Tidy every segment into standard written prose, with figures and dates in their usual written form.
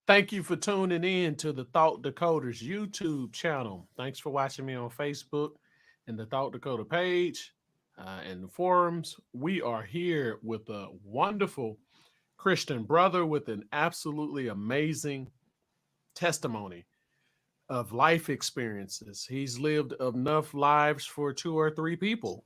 Thank you for tuning in to the Thought Decoders YouTube channel. Thanks for watching me on Facebook and the Thought Decoder page and the forums. We are here with a wonderful Christian brother with an absolutely amazing testimony of life experiences. He's lived enough lives for two or three people,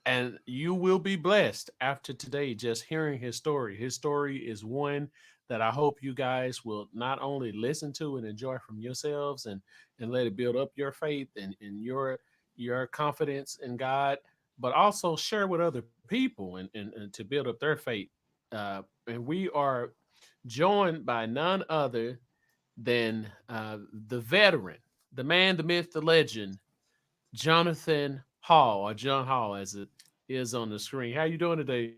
and you will be blessed after today just hearing his story. His story is one that I hope you guys will not only listen to and enjoy from yourselves and let it build up your faith and your confidence in God, but also share with other people and to build up their faith. And we are joined by none other than the veteran, the man, the myth, the legend, Jonathan Hall, or John Hall, as it is on the screen. How you doing today?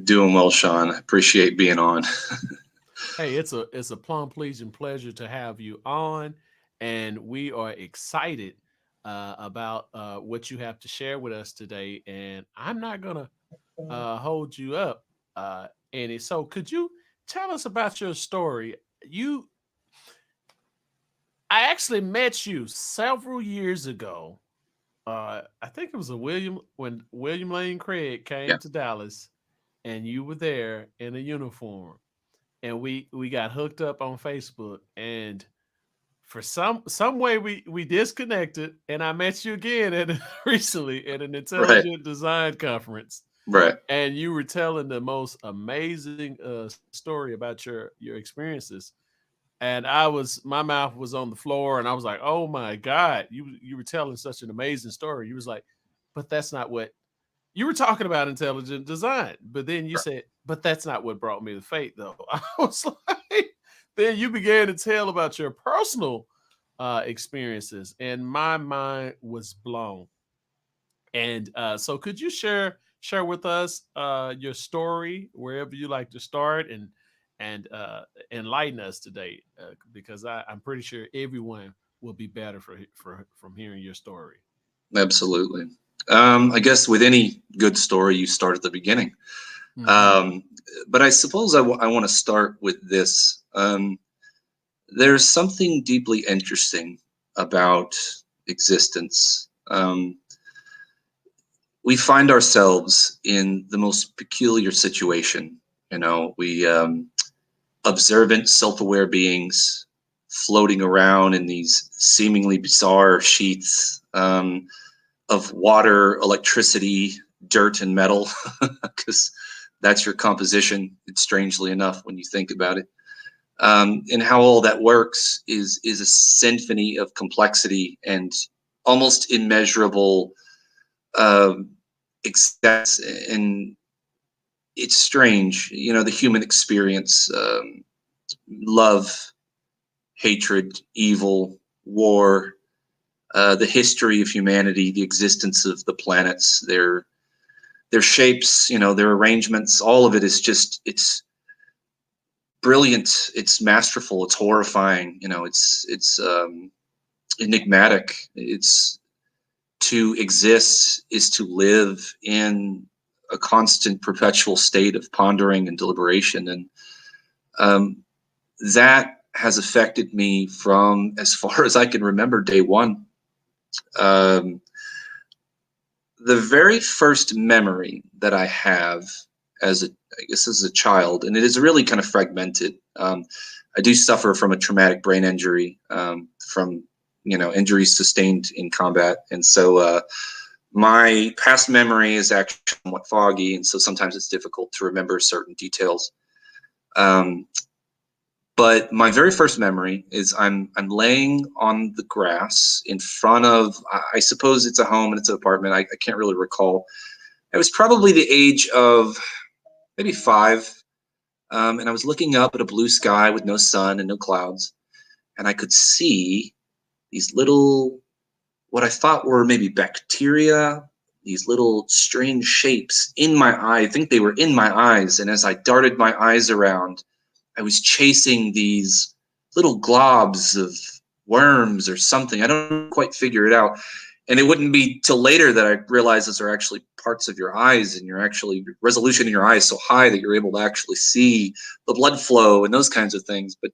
Doing well, Sean. Appreciate being on. Hey, it's a plum pleasing pleasure to have you on, and we are excited about what you have to share with us today. And I'm not gonna hold you up any. So, could you tell us about your story? You, I actually met you several years ago. I think it was a William when William Lane Craig came Yeah. to Dallas, and you were there in a uniform, and we got hooked up on Facebook, and for some way we disconnected, and I met you again at recently at an Right. intelligent design conference, Right. and you were telling the most amazing story about your experiences, and my mouth was on the floor, and I was like, oh my god, you were telling such an amazing story. You was like, but that's not what you were talking about, intelligent design, but then you Right. said, but that's not what brought me to faith, though. I was like, then you began to tell about your personal experiences, and my mind was blown. And so, could you share with us your story wherever you like to start, and enlighten us today? Because I'm pretty sure everyone will be better for from hearing your story. Absolutely. I guess with any good story, you start at the beginning. Hmm. Um, but I suppose I want to start with this. There's something deeply interesting about existence. We find ourselves in the most peculiar situation. We observant, self-aware beings floating around in these seemingly bizarre sheets of water, electricity, dirt, and metal, because that's your composition. It's strangely enough when you think about it. And how all that works is a symphony of complexity and almost immeasurable um, excess. And it's strange, the human experience, love, hatred, evil, war, the history of humanity, the existence of the planets, their shapes, their arrangements, all of it is just it's brilliant, it's masterful, it's horrifying, it's enigmatic. It's to exist is to live in a constant perpetual state of pondering and deliberation, and um, that has affected me from as far as I can remember day one. Um, the very first memory that I have I guess as a child, and it is really kind of fragmented. I do suffer from a traumatic brain injury from injuries sustained in combat, and so my past memory is actually somewhat foggy, and so sometimes it's difficult to remember certain details. Um, But my very first memory is I'm laying on the grass in front of, I suppose it's a home and it's an apartment. I can't really recall. I was probably the age of maybe 5, and I was looking up at a blue sky with no sun and no clouds, and I could see these little, what I thought were maybe bacteria, these little strange shapes in my eye. I think they were in my eyes, and as I darted my eyes around, I was chasing these little globs of worms or something. I don't quite figure it out. And it wouldn't be till later that I realized those are actually parts of your eyes, and your resolution in your eyes so high that you're able to actually see the blood flow and those kinds of things. But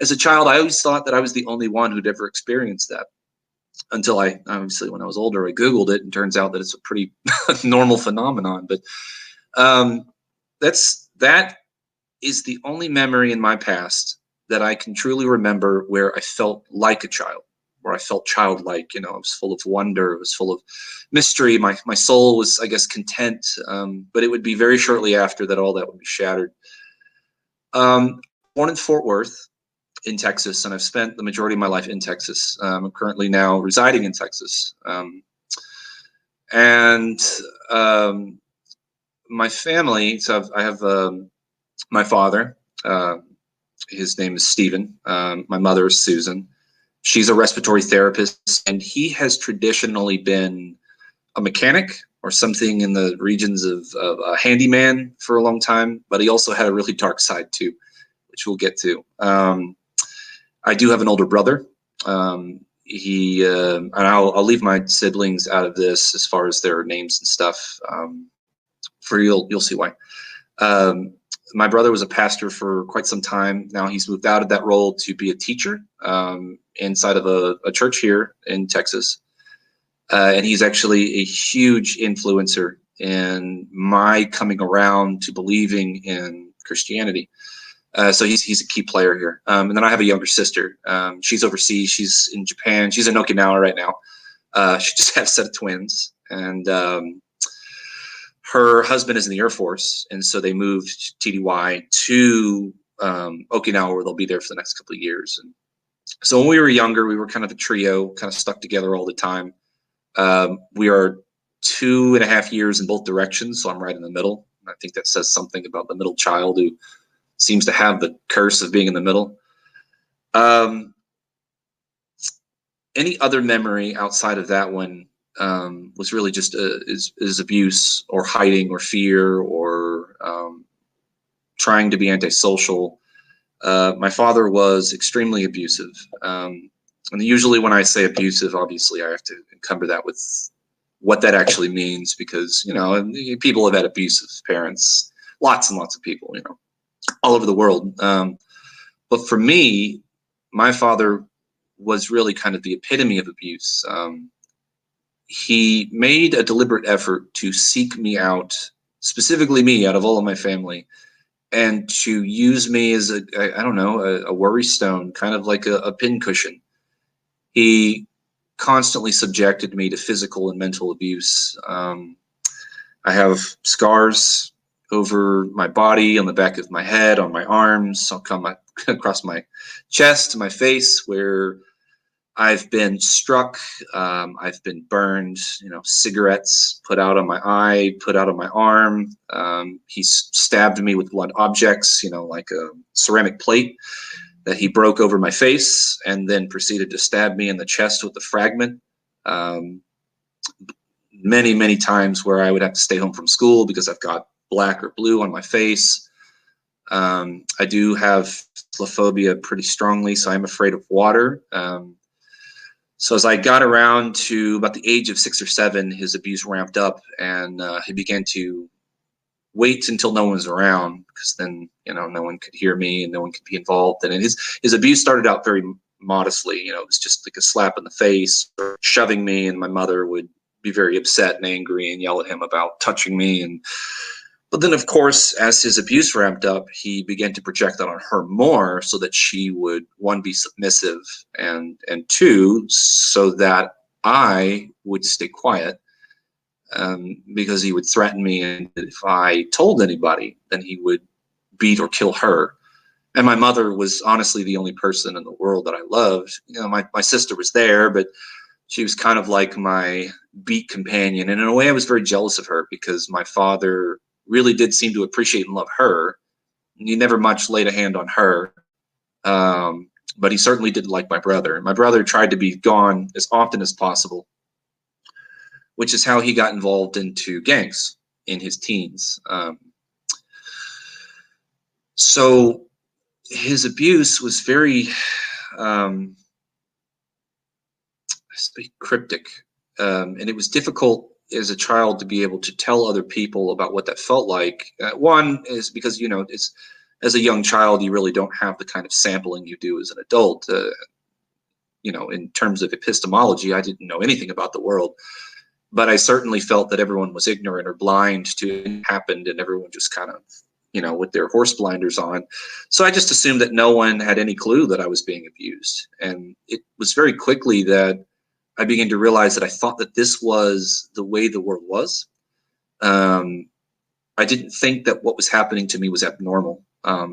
as a child, I always thought that I was the only one who'd ever experienced that, until obviously when I was older, I Googled it, and turns out that it's a pretty normal phenomenon. But that is the only memory in my past that I can truly remember where I felt like a child, where I felt childlike. I was full of wonder. It was full of mystery. My soul was, I guess, content. But it would be very shortly after that all that would be shattered. Born in Fort Worth, in Texas, and I've spent the majority of my life in Texas. I'm currently now residing in Texas. And my family, so I have my father. His name is Stephen. My mother is Susan. She's a respiratory therapist, and he has traditionally been a mechanic or something in the regions of a handyman for a long time, but he also had a really dark side too, which we'll get to. I do have an older brother. And I'll leave my siblings out of this as far as their names and stuff. For you'll see why. My brother was a pastor for quite some time. Now he's moved out of that role to be a teacher inside of a church here in Texas. And he's actually a huge influencer in my coming around to believing in Christianity. So he's a key player here. And then I have a younger sister. She's overseas. She's in Japan. She's in Okinawa right now. She just had a set of twins. And her husband is in the Air Force. And so they moved TDY to Okinawa, where they'll be there for the next couple of years. And so when we were younger, we were kind of a trio, kind of stuck together all the time. We are 2.5 years in both directions. So I'm right in the middle. I think that says something about the middle child who seems to have the curse of being in the middle. Any other memory outside of that one was really just is abuse or hiding or fear or trying to be antisocial. My father was extremely abusive. And usually when I say abusive, obviously I have to encumber that with what that actually means, because, people have had abusive parents, lots and lots of people, all over the world. But for me, my father was really kind of the epitome of abuse. He made a deliberate effort to seek me out, specifically me, out of all of my family, and to use me as a worry stone, kind of like a pincushion. He constantly subjected me to physical and mental abuse. I have scars over my body, on the back of my head, on my arms, across my chest, my face, where I've been struck. I've been burned, cigarettes put out on my eye, put out on my arm. He stabbed me with blunt objects, like a ceramic plate that he broke over my face, and then proceeded to stab me in the chest with a fragment. Many, many times where I would have to stay home from school because I've got black or blue on my face. I do have phobia pretty strongly, so I'm afraid of water. So as I got around to about the age of 6 or 7, his abuse ramped up, and he began to wait until no one was around, because then, no one could hear me and no one could be involved. And his abuse started out very modestly. It was just like a slap in the face or shoving me, and my mother would be very upset and angry and yell at him about touching me. But then, of course, as his abuse ramped up, he began to project that on her more, so that she would, one, be submissive, and two, so that I would stay quiet, because he would threaten me, and if I told anybody, then he would beat or kill her. And my mother was honestly the only person in the world that I loved. My sister was there, but she was kind of like my beat companion. And in a way, I was very jealous of her, because my father really did seem to appreciate and love her. He never much laid a hand on her, but he certainly didn't like my brother. My brother tried to be gone as often as possible, which is how he got involved into gangs in his teens. So his abuse was very cryptic. And it was difficult as a child to be able to tell other people about what that felt like. One is because, you know, it's, as a young child, you really don't have the kind of sampling you do as an adult. You know, in terms of epistemology, I didn't know anything about the world, but I certainly felt that everyone was ignorant or blind to what happened, and everyone just kind of, you know, with their horse blinders on. So I just assumed that no one had any clue that I was being abused. And it was very quickly that I began to realize that I thought that this was the way the world was. I didn't think that what was happening to me was abnormal,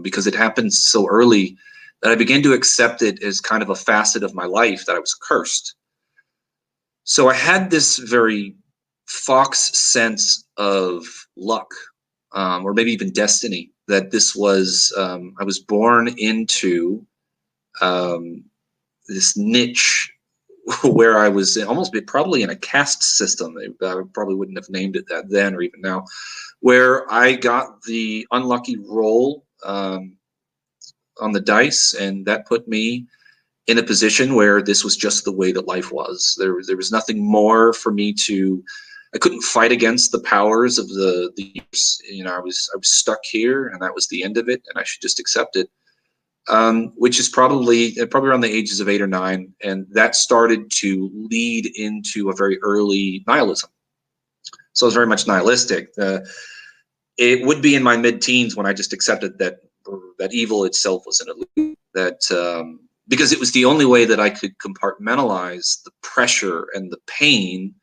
because it happened so early that I began to accept it as kind of a facet of my life, that I was cursed. So I had this very fox sense of luck, or maybe even destiny, that this was, I was born into this niche where I was almost probably in a caste system. I probably wouldn't have named it that then or even now, where I got the unlucky roll on the dice, and that put me in a position where this was just the way that life was. There was nothing more for me to. I couldn't fight against the powers of the years. You know, I was stuck here, and that was the end of it, and I should just accept it. Which is probably around the ages of 8 or 9, and that started to lead into a very early nihilism. So I was very much nihilistic. It would be in my mid-teens when I just accepted that evil itself was an illusion. That because it was the only way that I could compartmentalize the pressure and the pain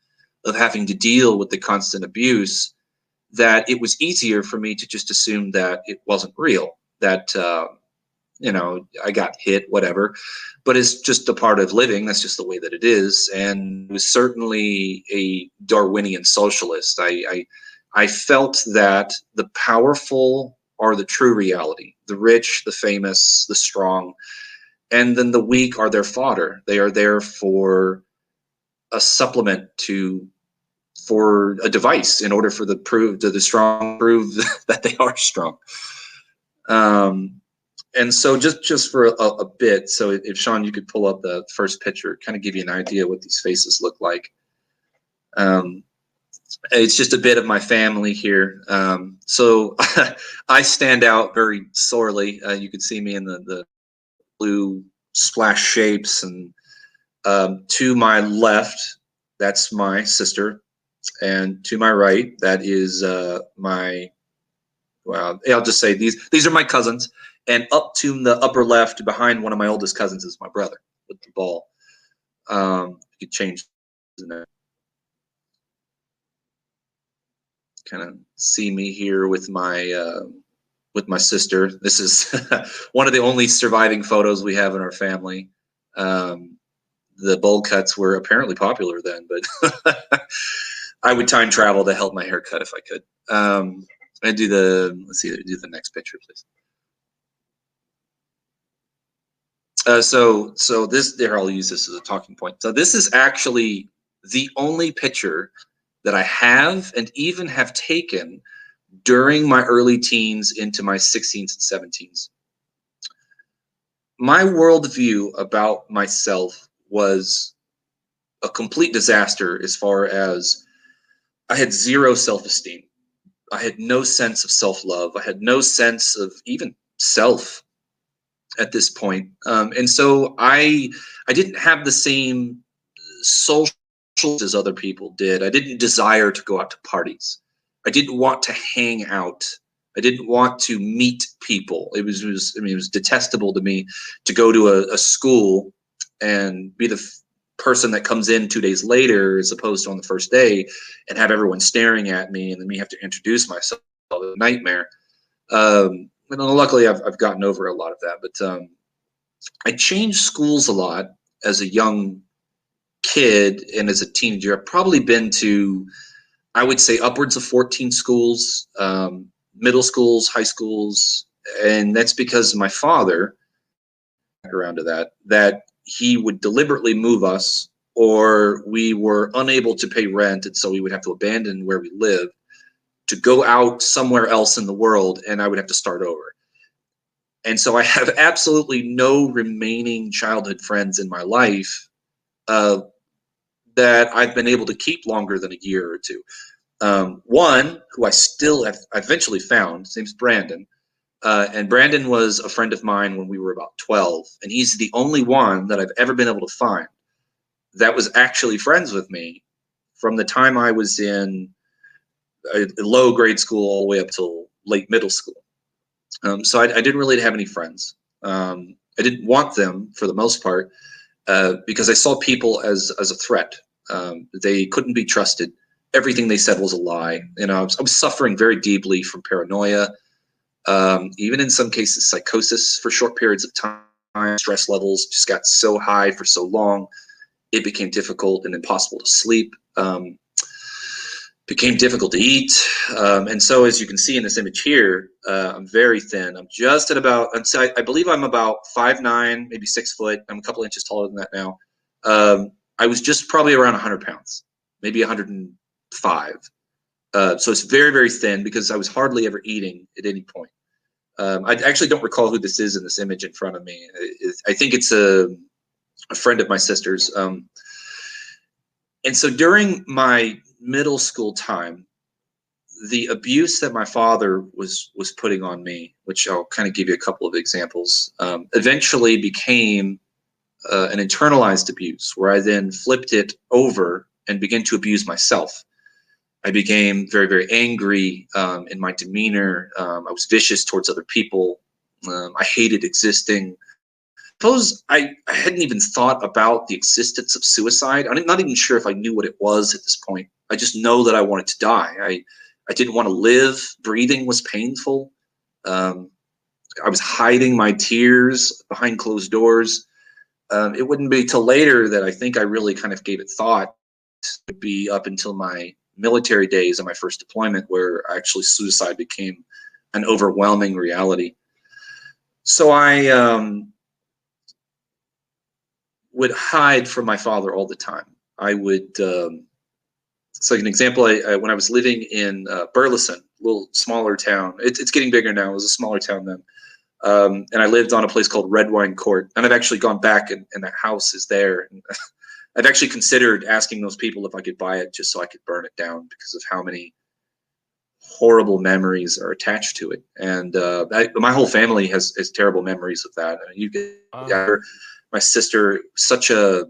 of having to deal with the constant abuse, that it was easier for me to just assume that it wasn't real, that you know, I got hit, whatever, but it's just a part of living. That's just the way that it is. And I was certainly a Darwinian socialist. I felt that the powerful are the true reality, the rich, the famous, the strong, and then the weak are their fodder. They are there for a supplement for a device in order for the strong prove that they are strong. And so just for a bit, so if Sean, you could pull up the first picture, kind of give you an idea what these faces look like. It's just a bit of my family here. So I stand out very sorely. You can see me in the blue splash shapes, and to my left, that's my sister, and to my right, that is well, I'll just say these are my cousins, and up to the upper left, behind one of my oldest cousins, is my brother with the ball. You could change that. Kind of see me here with my sister. This is one of the only surviving photos we have in our family. The bowl cuts were apparently popular then, but I would time travel to help my haircut if I could. I do the next picture, please. So this there, I'll use this as a talking point. So this is actually the only picture that I have and even have taken during my early teens into my 16s and 17s. My worldview about myself was a complete disaster as far as I had zero self-esteem. I had no sense of self-love. I had no sense of even self at this point. And so I didn't have the same social as other people did. I didn't desire to go out to parties. I didn't want to hang out. I didn't want to meet people. It was detestable to me to go to a school and be the person that comes in 2 days later as opposed to on the first day, and have everyone staring at me and then me have to introduce myself. A nightmare. And luckily I've gotten over a lot of that, but I changed schools a lot as a young kid and as a teenager. I've probably been to, I would say, upwards of 14 schools, middle schools, high schools, and that's because my father, back around to that he would deliberately move us, or we were unable to pay rent, and so we would have to abandon where we live to go out somewhere else in the world, and I would have to start over. And so I have absolutely no remaining childhood friends in my life that I've been able to keep longer than a year or two. One who I still have eventually found, his name's Brandon. And Brandon was a friend of mine when we were about 12, and he's the only one that I've ever been able to find that was actually friends with me from the time I was in a low grade school all the way up till late middle school. So I didn't really have any friends. I didn't want them for the most part because I saw people as a threat. They couldn't be trusted. Everything they said was a lie. You know, I was suffering very deeply from paranoia, even in some cases psychosis for short periods of time. Stress levels just got so high for so long, it became difficult and impossible to sleep. Became difficult to eat. And so as you can see in this image here, I'm very thin. I'm just at about, I believe I'm about 5'9", maybe 6 foot. I'm a couple inches taller than that now. I was just probably around 100 pounds, maybe 105. So it's very, very thin because I was hardly ever eating at any point. I actually don't recall who this is in this image in front of me. I think it's a friend of my sister's. And so during my middle school time, the abuse that my father was putting on me, which I'll kind of give you a couple of examples, eventually became an internalized abuse where I then flipped it over and began to abuse myself. I became very, very angry in my demeanor. I was vicious towards other people. I hated existing. Suppose I hadn't even thought about the existence of suicide. I'm not even sure if I knew what it was at this point. I just know that I wanted to die. I didn't want to live. Breathing was painful. I was hiding my tears behind closed doors. It wouldn't be till later that I think I really kind of gave it thought. It would be up until my military days and my first deployment where actually suicide became an overwhelming reality. So I would hide from my father all the time. I would, so an example, when I was living in Burleson, a little smaller town, it's getting bigger now, it was a smaller town then, and I lived on a place called Red Wine Court, and I've actually gone back and that house is there. And I've actually considered asking those people if I could buy it just so I could burn it down because of how many horrible memories are attached to it. And my whole family has terrible memories of that. I mean, my sister, such a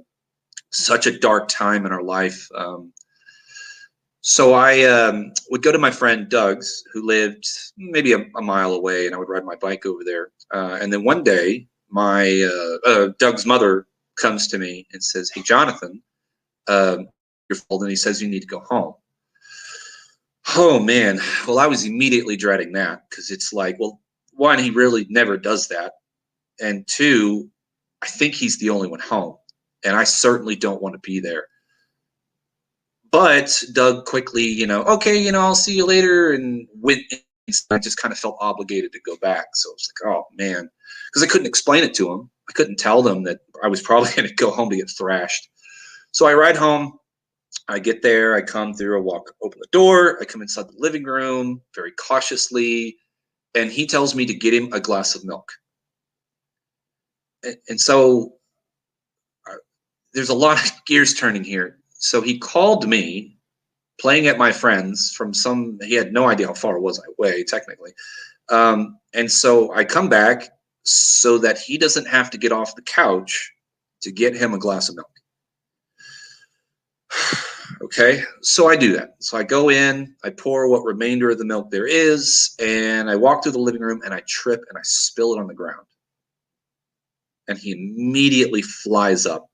dark time in our life. So I would go to my friend Doug's, who lived maybe a mile away, and I would ride my bike over there. And then one day, my Doug's mother comes to me and says, "Hey, Jonathan, you're full," and he says, "You need to go home." Oh man, well, I was immediately dreading that because it's like, well, one, he really never does that, and two, I think he's the only one home, and I certainly don't want to be there. But Doug quickly, okay, I'll see you later, and I just kind of felt obligated to go back. So I was like, oh man, because I couldn't explain it to him. I couldn't tell them that I was probably going to go home to get thrashed. So I ride home. I get there. I come through. I open the door. I come inside the living room very cautiously, and he tells me to get him a glass of milk. And so there's a lot of gears turning here. So he called me, playing at my friends from he had no idea how far it was away, technically. And so I come back so that he doesn't have to get off the couch to get him a glass of milk. Okay, so I do that. So I go in, I pour what remainder of the milk there is, and I walk through the living room and I trip and I spill it on the ground. And he immediately flies up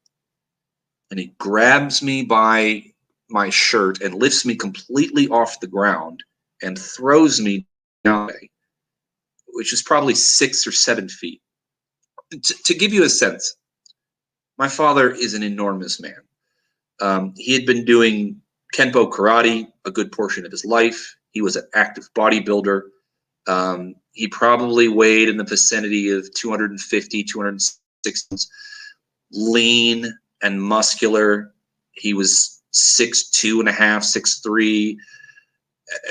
and he grabs me by my shirt and lifts me completely off the ground and throws me down, which is probably 6 or 7 feet. To give you a sense, my father is an enormous man. He had been doing Kenpo karate a good portion of his life. He was an active bodybuilder. He probably weighed in the vicinity of 250, 260, lean and muscular. He was 6'2.5", 6'3",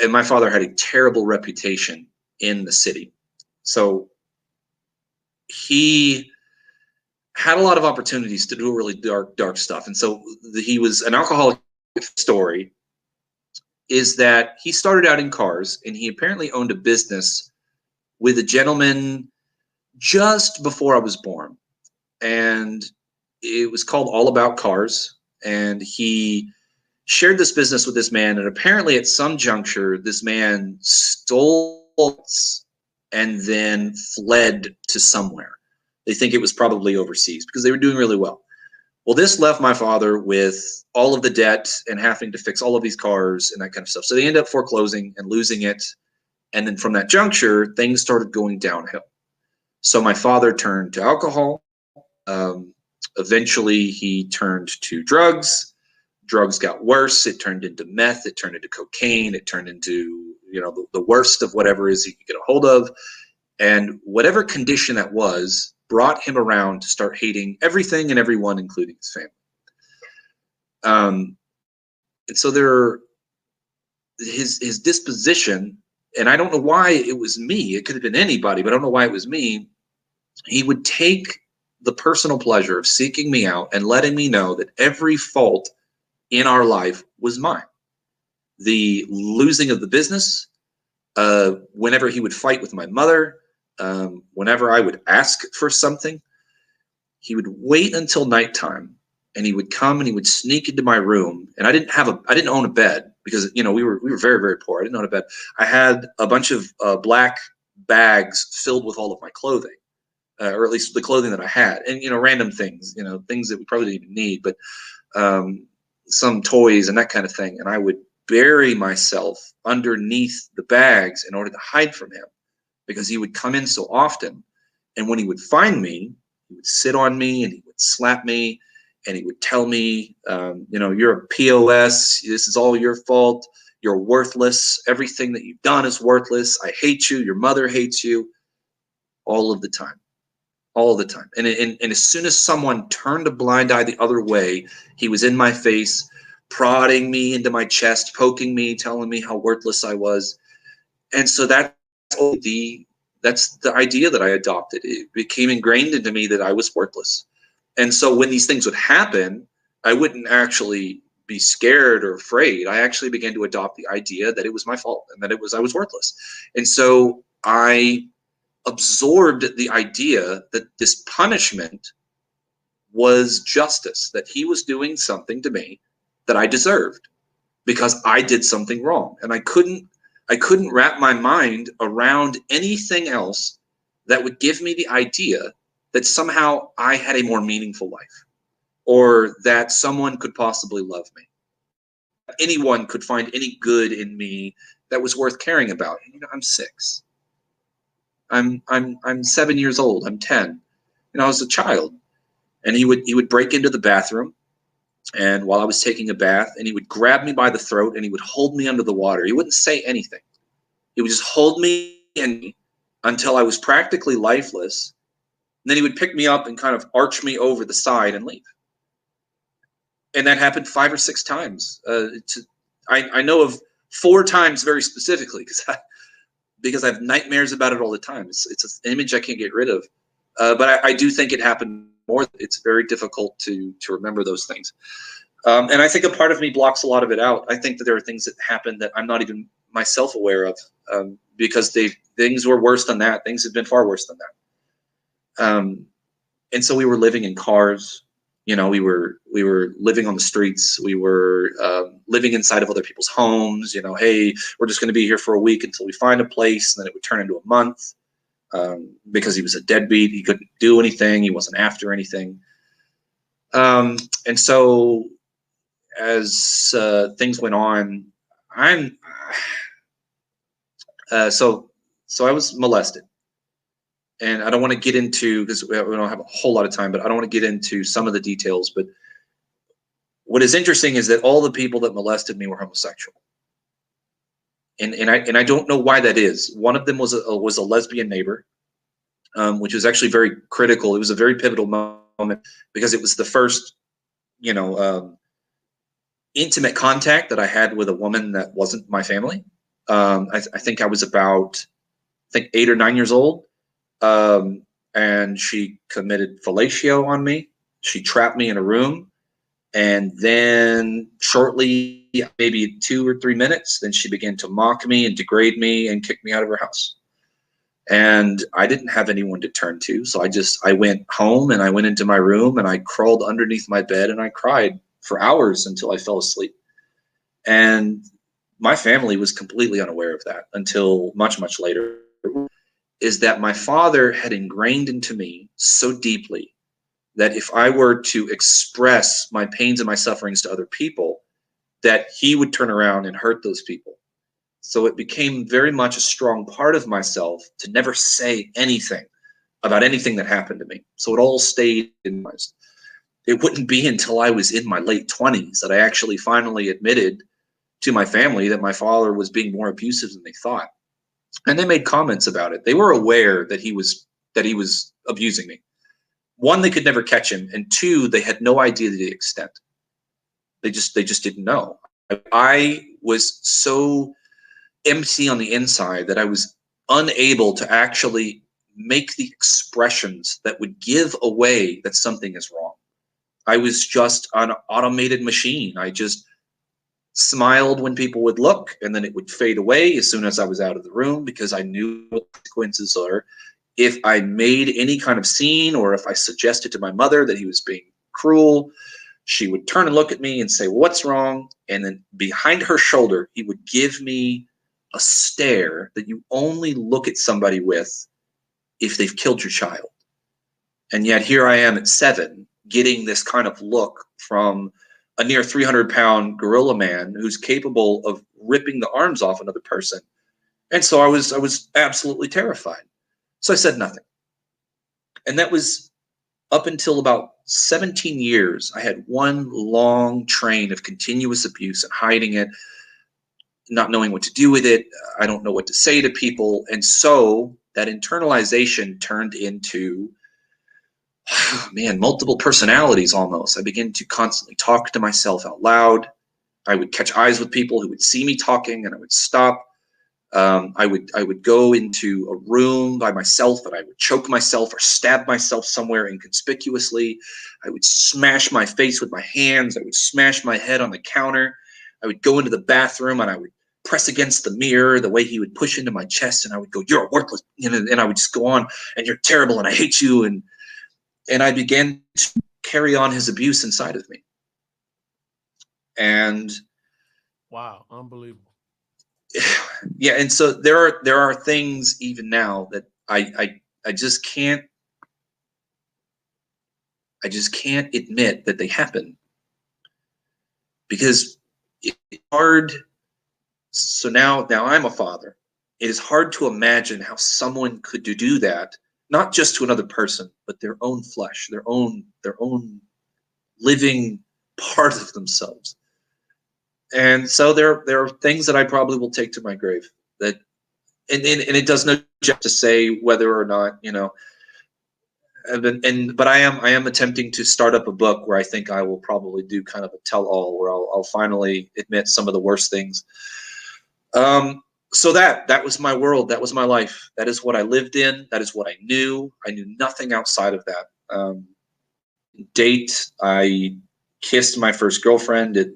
and my father had a terrible reputation in the city. So he had a lot of opportunities to do really dark stuff. And so he was an alcoholic. Story is that he started out in cars, and he apparently owned a business with a gentleman just before I was born. And it was called All About Cars. And he shared this business with this man. And apparently at some juncture, this man stole and then fled to somewhere. They think it was probably overseas because they were doing really well. Well, this left my father with all of the debt and having to fix all of these cars and that kind of stuff. So they end up foreclosing and losing it. And then from that juncture, things started going downhill. So my father turned to alcohol. Eventually, he turned to drugs. Drugs got worse. It turned into meth. It turned into cocaine. It turned into, the worst of whatever it is he could get a hold of. And whatever condition that was brought him around to start hating everything and everyone, including his family. And so his disposition, and I don't know why it was me. It could have been anybody, but I don't know why it was me. He would take the personal pleasure of seeking me out and letting me know that every fault in our life was mine. The losing of the business, whenever he would fight with my mother, whenever I would ask for something, he would wait until nighttime, and he would come and he would sneak into my room. And I didn't own a bed because we were very, very poor. I didn't own a bed. I had a bunch of black bags filled with all of my clothing, or at least the clothing that I had, and random things, things that we probably didn't even need, but some toys and that kind of thing. And I would bury myself underneath the bags in order to hide from him, because he would come in so often. And when he would find me, he would sit on me and he would slap me and he would tell me, you're a POS. This is all your fault. You're worthless. Everything that you've done is worthless. I hate you. Your mother hates you. All of the time. All the time. And as soon as someone turned a blind eye the other way, he was in my face, prodding me into my chest, poking me, telling me how worthless I was. And so that's the idea that I adopted. It became ingrained into me that I was worthless. And so when these things would happen, I wouldn't actually be scared or afraid. I actually began to adopt the idea that it was my fault and that I was worthless. And so I absorbed the idea that this punishment was justice, that he was doing something to me that I deserved because I did something wrong. And I couldn't wrap my mind around anything else that would give me the idea that somehow I had a more meaningful life, or that someone could possibly love me. Anyone could find any good in me that was worth caring about. I'm 6. I'm 7 years old. I'm 10. I was a child. And he would break into the bathroom, and while I was taking a bath, and he would grab me by the throat and he would hold me under the water. He wouldn't say anything. He would just hold me in until I was practically lifeless. And then he would pick me up and kind of arch me over the side and leave. And that happened 5 or 6 times. I know of 4 times very specifically because I have nightmares about it all the time. It's an image I can't get rid of. But I do think it happened more. It's very difficult to remember those things. And I think a part of me blocks a lot of it out. I think that there are things that happen that I'm not even myself aware of, because things were worse than that. Things have been far worse than that. And so we were living in cars. We were living on the streets. We were living inside of other people's homes. Hey, we're just going to be here for a week until we find a place, and then it would turn into a month. Because he was a deadbeat, he couldn't do anything. He wasn't after anything. And so as things went on, so I was molested. And I don't want to get into, because we don't have a whole lot of time, but I don't want to get into some of the details. But what is interesting is that all the people that molested me were homosexual. And I don't know why that is. One of them was a lesbian neighbor, which was actually very critical. It was a very pivotal moment because it was the first, intimate contact that I had with a woman that wasn't my family. I think I was about 8 or 9 years old. and she committed fellatio on me. She trapped me in a room, and then shortly, maybe 2 or 3 minutes, then she began to mock me and degrade me and kick me out of her house. And I didn't have anyone to turn to, so I went home and I went into my room and I crawled underneath my bed and I cried for hours until I fell asleep. And my family was completely unaware of that until much, much later, is that my father had ingrained into me so deeply that if I were to express my pains and my sufferings to other people, that he would turn around and hurt those people. So it became very much a strong part of myself to never say anything about anything that happened to me. So it all stayed in my. It wouldn't be until I was in my late 20s that I actually finally admitted to my family that my father was being more abusive than they thought. And they made comments about it. They were aware that he was abusing me. One, they could never catch him, and two, they had no idea the extent. They just didn't know. I was so empty on the inside that I was unable to actually make the expressions that would give away that something is wrong. I was just an automated machine. I just smiled when people would look, and then it would fade away as soon as I was out of the room, because I knew what the consequences are. If I made any kind of scene, or if I suggested to my mother that he was being cruel, she would turn and look at me and say, well, what's wrong? And then behind her shoulder, he would give me a stare that you only look at somebody with if they've killed your child. And yet here I am at 7 getting this kind of look from a near 300-pound gorilla man who's capable of ripping the arms off another person. And so I was absolutely terrified. So I said nothing. And that was up until about 17 years. I had one long train of continuous abuse and hiding it, not knowing what to do with it. I don't know what to say to people. And so that internalization turned into, multiple personalities almost. I began to constantly talk to myself out loud. I would catch eyes with people who would see me talking, and I would stop. I would go into a room by myself, and I would choke myself or stab myself somewhere inconspicuously. I would smash my face with my hands. I would smash my head on the counter. I would go into the bathroom and I would press against the mirror the way he would push into my chest, and I would go, "You're worthless," and I would just go on, "And you're terrible, and I hate you." And I began to carry on his abuse inside of me. And Wow, unbelievable. yeah, and so there are things even now that I just can't admit that they happen, because it's hard. So now I'm a father. It is hard to imagine how someone could do that, not just to another person, but their own flesh, their own living part of themselves. And so there are things that I probably will take to my grave. That and it does no job to say whether or not, but I am attempting to start up a book where I think I will probably do kind of a tell-all, where I'll finally admit some of the worst things. So that was my world. That was my life. That is what I lived in. That is what I knew. I knew nothing outside of that. Date, I kissed my first girlfriend at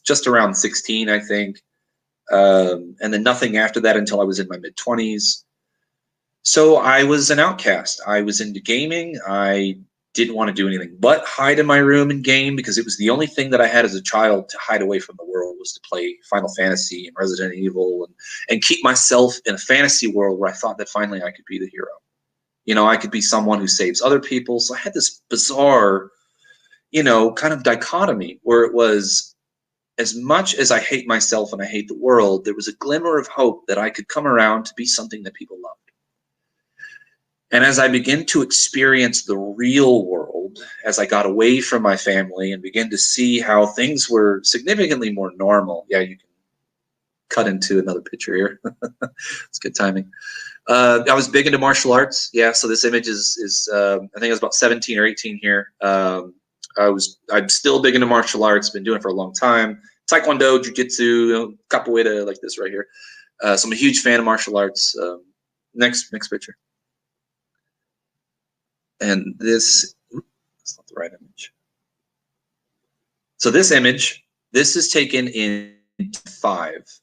just around 16, I think. And then nothing after that until I was in my mid-20s. So I was an outcast. I was into gaming. I didn't want to do anything but hide in my room and game, because it was the only thing that I had as a child to hide away from the world, was to play Final Fantasy and Resident Evil and keep myself in a fantasy world where I thought that finally I could be the hero. I could be someone who saves other people. So I had this bizarre, kind of dichotomy where it was, as much as I hate myself and I hate the world, there was a glimmer of hope that I could come around to be something that people loved. And as I began to experience the real world, as I got away from my family and began to see how things were significantly more normal. Yeah, you can cut into another picture here. It's good timing. I was big into martial arts. Yeah, so this image is I think I was about 17 or 18 here. I'm still big into martial arts. Been doing it for a long time. Taekwondo, jiu-jitsu, capoeira, like this right here. So I'm a huge fan of martial arts. Next picture. And this, that's not the right image. So this image, this is taken in 5,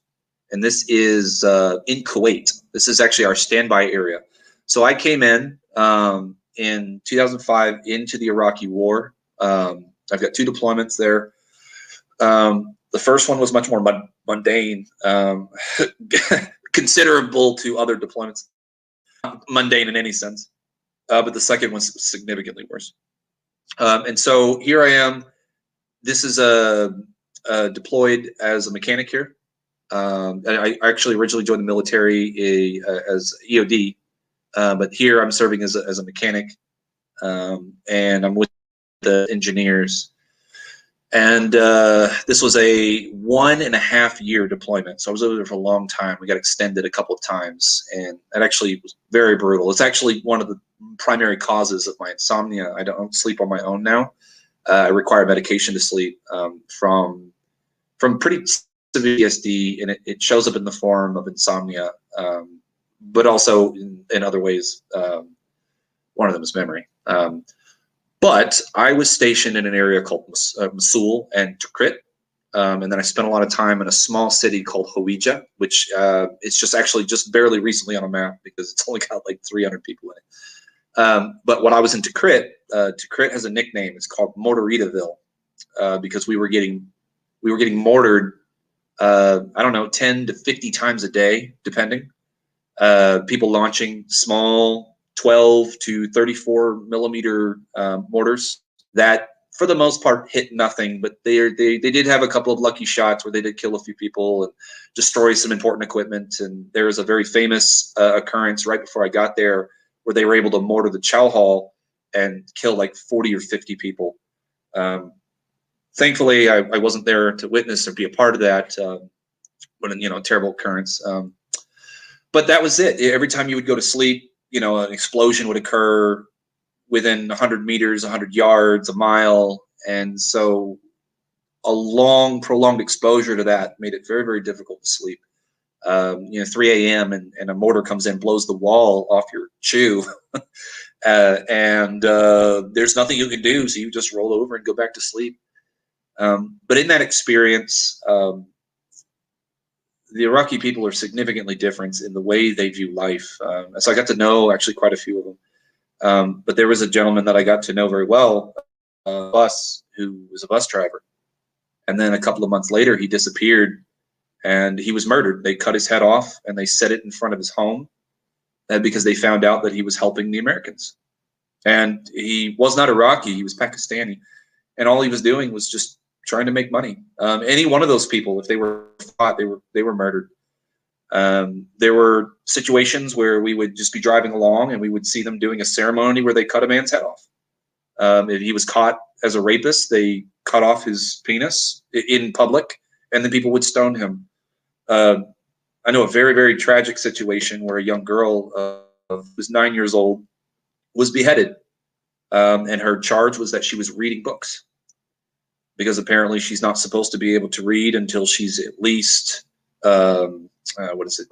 and this is in Kuwait. This is actually our standby area. So I came in 2005 into the Iraqi war. I've got 2 deployments there. The first one was much more mundane, considerable to other deployments. Not mundane in any sense, but the second was significantly worse. And so here I am. This is deployed as a mechanic here. I actually originally joined the military as EOD, but here I'm serving as a mechanic, and I'm with the engineers. And this was a 1.5-year deployment, so I was over there for a long time. We got extended a couple of times, and that actually was very brutal. It's actually one of the primary causes of my insomnia. I don't sleep on my own now. I require medication to sleep from pretty severe PTSD, and it shows up in the form of insomnia, but also in other ways. One of them is memory. But I was stationed in an area called Mosul and Tikrit, and then I spent a lot of time in a small city called Hawija, which it's just barely recently on a map because it's only got like 300 people in it. But when I was in Tikrit, Tikrit has a nickname. It's called Mortaritaville, because we were getting mortared. I don't know, 10 to 50 times a day, depending. People launching small 12 to 34 millimeter mortars that, for the most part, hit nothing. But they did have a couple of lucky shots where they did kill a few people and destroy some important equipment. And there was a very famous occurrence right before I got there where they were able to mortar the chow hall and kill like 40 or 50 people. Thankfully, I wasn't there to witness or be a part of that. But terrible occurrence. But that was it. Every time you would go to sleep, an explosion would occur within 100 meters, 100 yards, a mile. And so a long, prolonged exposure to that made it very, very difficult to sleep. 3 a.m. and a mortar comes in, blows the wall off your shoe. And there's nothing you can do. So you just roll over and go back to sleep. But in that experience, the Iraqi people are significantly different in the way they view life. So I got to know actually quite a few of them. But there was a gentleman that I got to know very well, who was a bus driver. And then a couple of months later, he disappeared and he was murdered. They cut his head off and they set it in front of his home because they found out that he was helping the Americans. And he was not Iraqi, he was Pakistani. And all he was doing was just trying to make money. Any one of those people, if they were caught, they were murdered. There were situations where we would just be driving along and we would see them doing a ceremony where they cut a man's head off. If he was caught as a rapist, they cut off his penis in public, and then people would stone him. I know a very, very tragic situation where a young girl who was 9 years old was beheaded, and her charge was that she was reading books, because apparently she's not supposed to be able to read until she's at least what is it?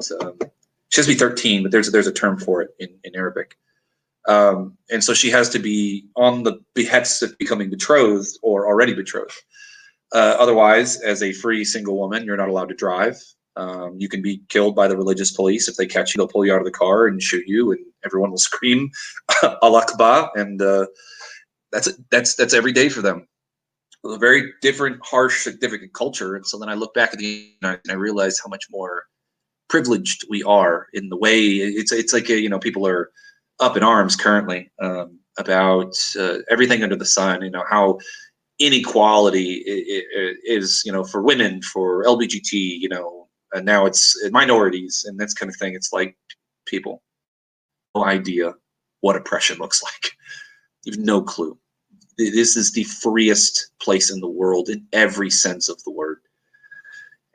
She has to be 13, but there's a term for it in Arabic. And so she has to be on the behest of becoming betrothed or already betrothed. Otherwise, as a free single woman, you're not allowed to drive. You can be killed by the religious police. If they catch you, they'll pull you out of the car and shoot you, and everyone will scream "Allah Akbar," and that's every day for them. A very different, harsh, significant culture. And so then I look back at the United and I realize how much more privileged we are in the way it's like people are up in arms currently about everything under the sun. How inequality is for women, for LBGT, and now it's minorities and that kind of thing. It's like, people, no idea what oppression looks like. You have no clue. This is the freest place in the world in every sense of the word.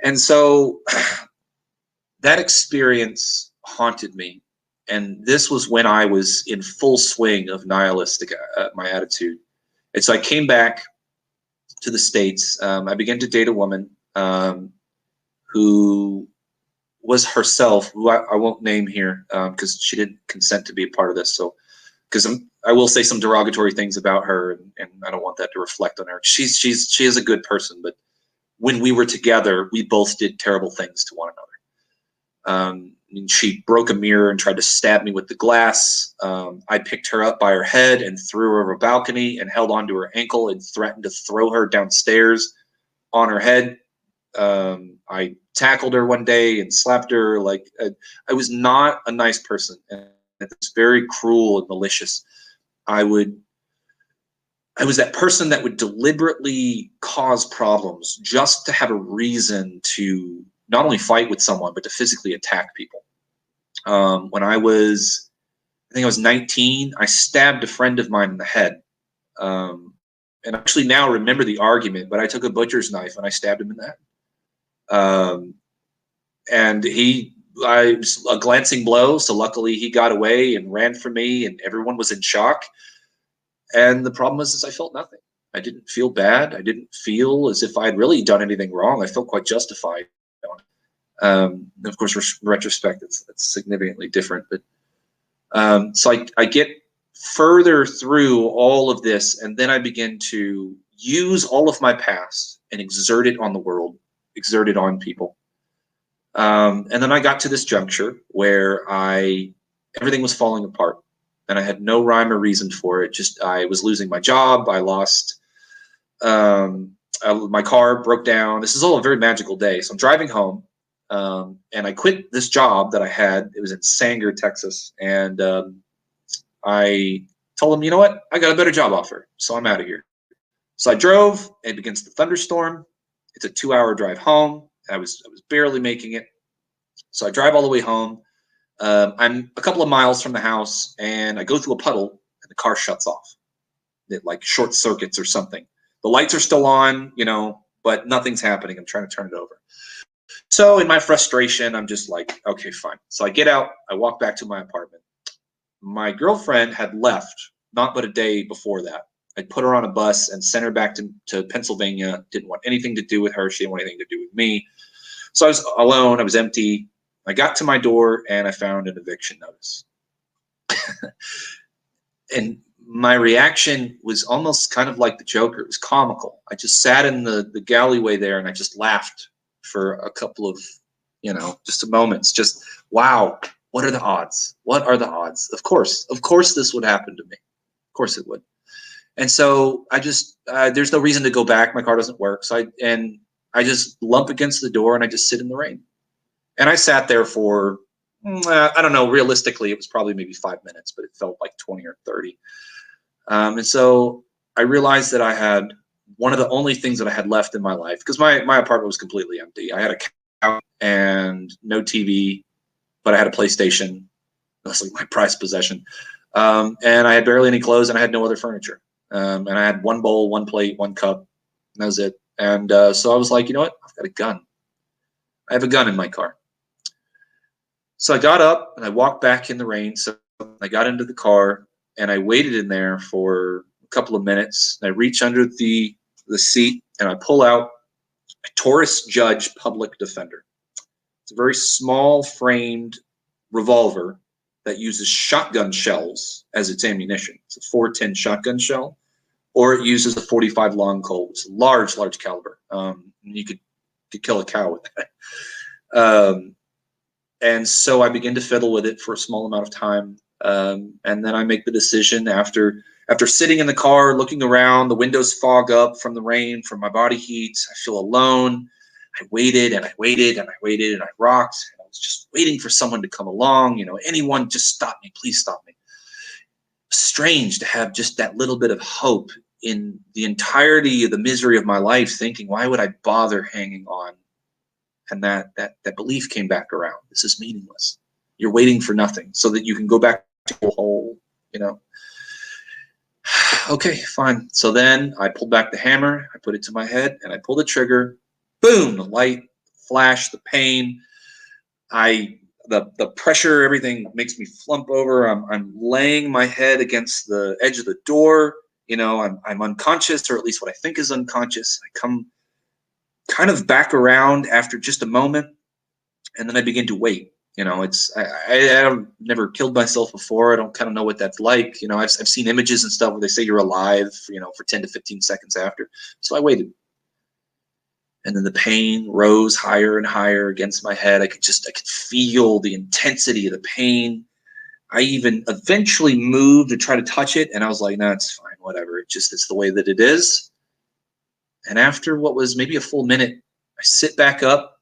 And so that experience haunted me. And this was when I was in full swing of nihilistic my attitude. And so I came back to the States. I began to date a woman who was herself, who I won't name here because she didn't consent to be a part of this. So because I will say some derogatory things about her, and I don't want that to reflect on her. She is a good person, but when we were together, we both did terrible things to one another. She broke a mirror and tried to stab me with the glass. I picked her up by her head and threw her over a balcony and held onto her ankle and threatened to throw her downstairs on her head. I tackled her one day and slapped her. Like, I was not a nice person, and it's very cruel and malicious. I was that person that would deliberately cause problems just to have a reason to not only fight with someone, but to physically attack people. When I think I was 19, I stabbed a friend of mine in the head. And I actually now remember the argument, but I took a butcher's knife and I stabbed him in the head. And I was a glancing blow, so luckily he got away and ran from me, and everyone was in shock. And the problem was I felt nothing. I didn't feel bad. I didn't feel as if I had really done anything wrong. I felt quite justified. Of course, in retrospect, it's significantly different. But so I get further through all of this, and then I begin to use all of my past and exert it on the world, exert it on people. And then I got to this juncture where everything was falling apart, and I had no rhyme or reason for it. I was losing my job. I lost my car broke down. This is all a very magical day. So I'm driving home. And I quit this job that I had. It was in Sanger, Texas. And I told him, you know what? I got a better job offer, so I'm out of here. So I drove, and it begins the thunderstorm. It's a 2-hour drive home. I was barely making it. So I drive all the way home. I'm a couple of miles from the house, and I go through a puddle, and the car shuts off. It like short circuits or something. The lights are still on, but nothing's happening. I'm trying to turn it over. So in my frustration, I'm just like, okay, fine. So I get out, I walk back to my apartment. My girlfriend had left not but a day before that. I put her on a bus and sent her back to Pennsylvania. Didn't want anything to do with her. She didn't want anything to do with me. So I was alone. I was empty. I got to my door and I found an eviction notice. And my reaction was almost kind of like the Joker. It was comical. I just sat in the galleyway there and I just laughed for a couple of, just moments. Just, wow, what are the odds? What are the odds? Of course this would happen to me. Of course it would. And so I just, there's no reason to go back. My car doesn't work. So I just lump against the door and I just sit in the rain. And I sat there for, I don't know, realistically, it was probably maybe 5 minutes, but it felt like 20 or 30. And so I realized that I had one of the only things that I had left in my life, because my apartment was completely empty. I had a couch and no TV, but I had a PlayStation. That's like my prized possession. And I had barely any clothes, and I had no other furniture. And I had one bowl, one plate, one cup, and that was it. And so I was like, you know what? I've got a gun. I have a gun in my car. So I got up and I walked back in the rain. So I got into the car and I waited in there for a couple of minutes. And I reach under the seat and I pull out a Taurus Judge Public Defender. It's a very small framed revolver that uses shotgun shells as its ammunition. It's a 410 shotgun shell, or it uses a 45 long Colt. It's a large caliber. You could kill a cow with that. And so I begin to fiddle with it for a small amount of time. And then I make the decision after sitting in the car, looking around, the windows fog up from the rain, from my body heat. I feel alone. I waited and I waited and I waited and I rocked. And I was just waiting for someone to come along. Anyone, just stop me. Please stop me. Strange to have just that little bit of hope in the entirety of the misery of my life, thinking, why would I bother hanging on? And that belief came back around. This is meaningless. You're waiting for nothing so that you can go back to a hole, Okay, fine. So then I pulled back the hammer, I put it to my head, and I pulled the trigger. Boom, the light, flash, the pain. The pressure, everything makes me flump over. I'm laying my head against the edge of the door. I'm unconscious, or at least what I think is unconscious. I come kind of back around after just a moment, and then I begin to wait. You know, I don't never killed myself before. I don't kind of know what that's like. You know, I've seen images and stuff where they say you're alive, you know, for 10 to 15 seconds after. So I waited. And then the pain rose higher and higher against my head. I could feel the intensity of the pain. I even eventually moved to try to touch it, and I was like, no, it's fine, whatever. It's the way that it is. And after what was maybe a full minute, I sit back up.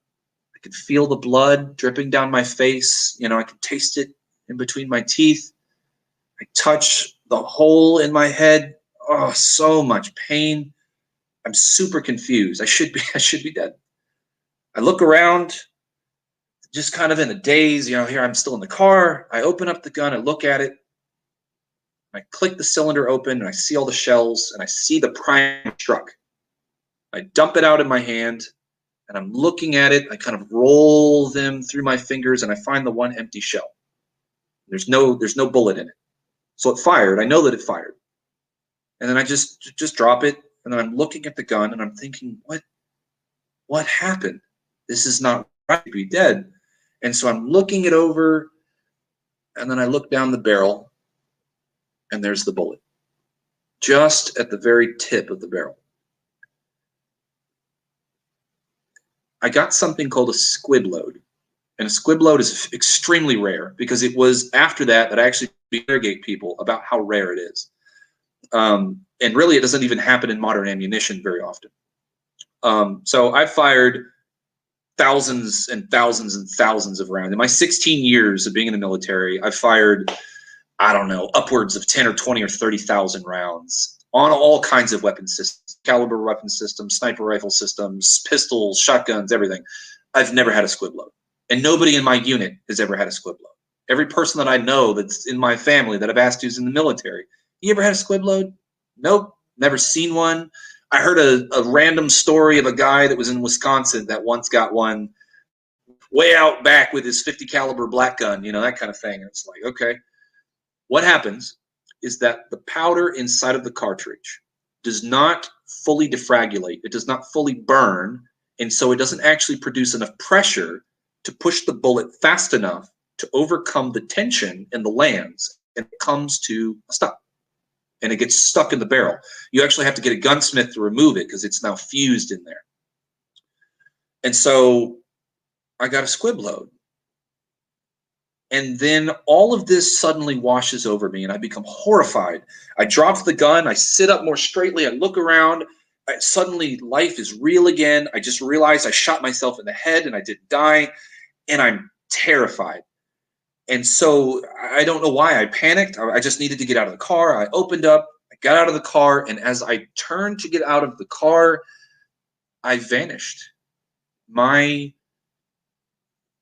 I could feel the blood dripping down my face. You know, I could taste it in between my teeth. I touch the hole in my head. Oh, so much pain. I'm super confused. I should be dead. I look around, just kind of in a daze. You know, here I'm still in the car. I open up the gun. I look at it. I click the cylinder open, and I see all the shells, and I see the prime struck. I dump it out in my hand, and I'm looking at it. I kind of roll them through my fingers, and I find the one empty shell. There's no bullet in it. So it fired. I know that it fired. And then I just drop it, and then I'm looking at the gun, and I'm thinking, what happened? This is not right to be dead. And so I'm looking it over, and then I look down the barrel, and there's the bullet, just at the very tip of the barrel. I got something called a squib load. And a squib load is extremely rare, because it was after that I actually interrogate people about how rare it is. And really, it doesn't even happen in modern ammunition very often. So I've fired thousands and thousands and thousands of rounds. In my 16 years of being in the military, I've fired, I don't know, upwards of 10 or 20 or 30,000 rounds on all kinds of weapon systems, caliber weapon systems, sniper rifle systems, pistols, shotguns, everything. I've never had a squib load. And nobody in my unit has ever had a squib load. Every person that I know that's in my family that I've asked who's in the military, you ever had a squib load? Nope, never seen one. I heard a random story of a guy that was in Wisconsin that once got one way out back with his 50 caliber black gun, you know, that kind of thing. And it's like, okay. What happens is that the powder inside of the cartridge does not fully defragulate. It does not fully burn. And so it doesn't actually produce enough pressure to push the bullet fast enough to overcome the tension in the lands, and it comes to a stop. And it gets stuck in the barrel. You actually have to get a gunsmith to remove it because it's now fused in there. And so I got a squib load. And then all of this suddenly washes over me, and I become horrified. I drop the gun. I sit up more straightly. I look around. Suddenly, life is real again. I just realized I shot myself in the head, and I didn't die. And I'm terrified. And so I don't know why I panicked. I just needed to get out of the car. I opened up. I got out of the car. And as I turned to get out of the car, I vanished. My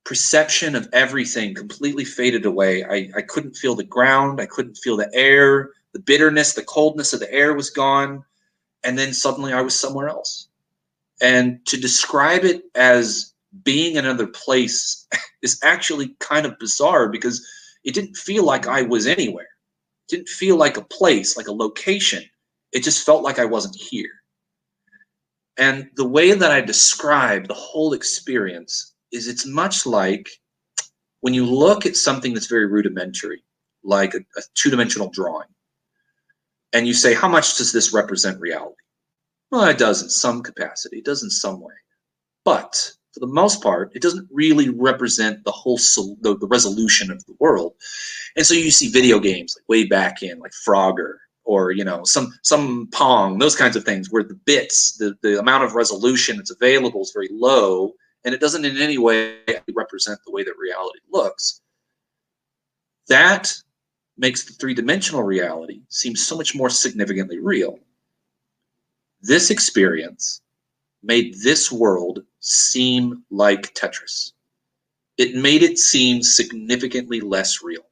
perception of everything completely faded away. I couldn't feel the ground. I couldn't feel the air. The bitterness, the coldness of the air was gone. And then suddenly I was somewhere else. And to describe it as being in another place is actually kind of bizarre, because it didn't feel like I was anywhere. It didn't feel like a place, like a location. It just felt like I wasn't here. And the way that I describe the whole experience is it's much like when you look at something that's very rudimentary, like a two-dimensional drawing, and you say, how much does this represent reality? Well, it does in some capacity. It does in some way. But for the most part, it doesn't really represent the whole the resolution of the world. And so you see video games like way back in, like Frogger, or you know, some Pong, those kinds of things, where the bits, the amount of resolution that's available is very low, and it doesn't in any way represent the way that reality looks. That makes the three-dimensional reality seem so much more significantly real. This experience made this world seem like Tetris. It made it seem significantly less real.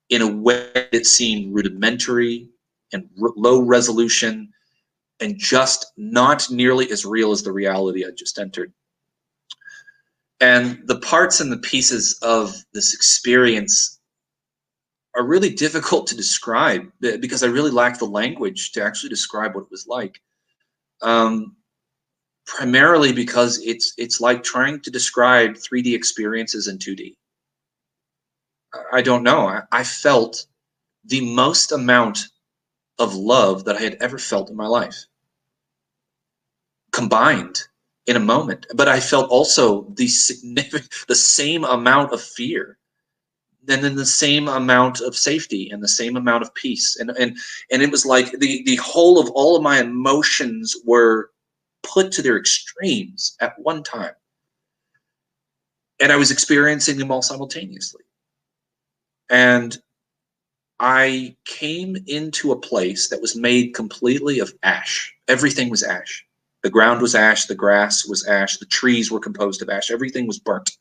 In a way, it seemed rudimentary and low resolution and just not nearly as real as the reality I just entered. And the parts and the pieces of this experience are really difficult to describe, because I really lack the language to actually describe what it was like. Primarily because it's like trying to describe 3D experiences in 2D. I don't know. I felt the most amount of love that I had ever felt in my life, combined in a moment. But I felt also the same amount of fear, and then the same amount of safety and the same amount of peace. And it was like the whole of all of my emotions were put to their extremes at one time. And I was experiencing them all simultaneously. And I came into a place that was made completely of ash. Everything was ash. The ground was ash, the grass was ash, the trees were composed of ash, everything was burnt.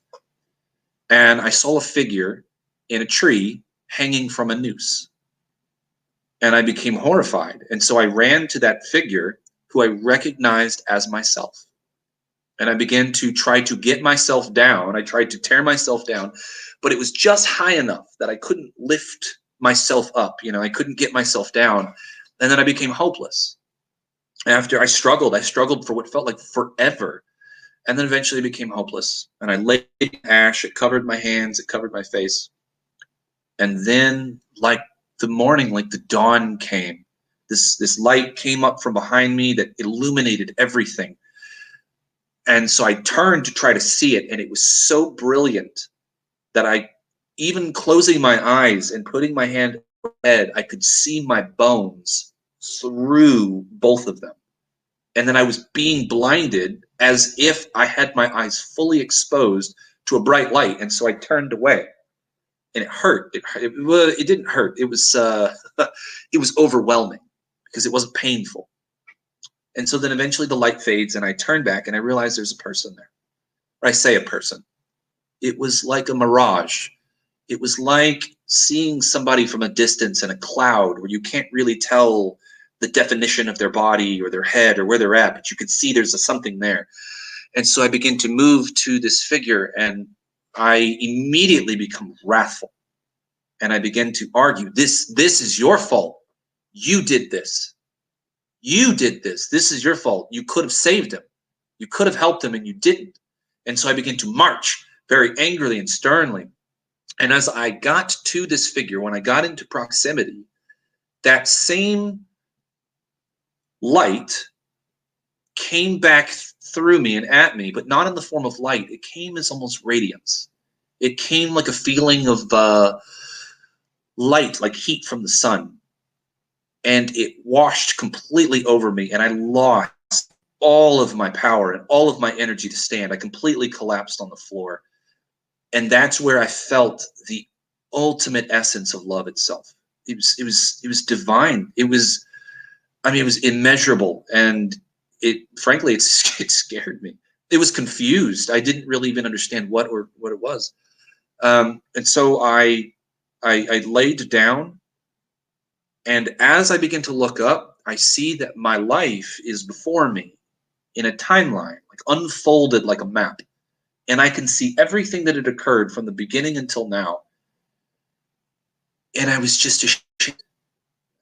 And I saw a figure in a tree hanging from a noose. And I became horrified. And so I ran to that figure who I recognized as myself. And I began to try to get myself down. I tried to tear myself down, but it was just high enough that I couldn't lift myself up. I couldn't get myself down. And then I became hopeless. After I struggled for what felt like forever. And then eventually became hopeless. And I laid in ash. It covered my hands. It covered my face. And then, like the morning, like the dawn came. This light came up from behind me that illuminated everything. And so I turned to try to see it, and it was so brilliant that even closing my eyes and putting my hand on my head, I could see my bones through both of them. And then I was being blinded as if I had my eyes fully exposed to a bright light. And so I turned away, and it hurt. It didn't hurt. It was it was overwhelming because it wasn't painful. And so then eventually the light fades, and I turn back, and I realize there's a person there. Or I say a person. It was like a mirage. It was like seeing somebody from a distance in a cloud where you can't really tell the definition of their body or their head or where they're at, but you could see there's something there. And so I begin to move to this figure, and I immediately become wrathful. And I begin to argue, this is your fault. You did this. You did this. This is your fault. You could have saved him. You could have helped him, and you didn't. And so I begin to march very angrily and sternly. And as I got to this figure, when I got into proximity, that same light came back through me and at me, but not in the form of light. It came as almost radiance. It came like a feeling of light, like heat from the sun. And it washed completely over me, and I lost all of my power and all of my energy to stand. I completely collapsed on the floor. And that's where I felt the ultimate essence of love itself. It was divine. It was immeasurable, and frankly it scared me. It was confused. I didn't really even understand what it was. And so I laid down, and as I begin to look up, I see that my life is before me in a timeline, like unfolded like a map. And I can see everything that had occurred from the beginning until now. And I was just ashamed.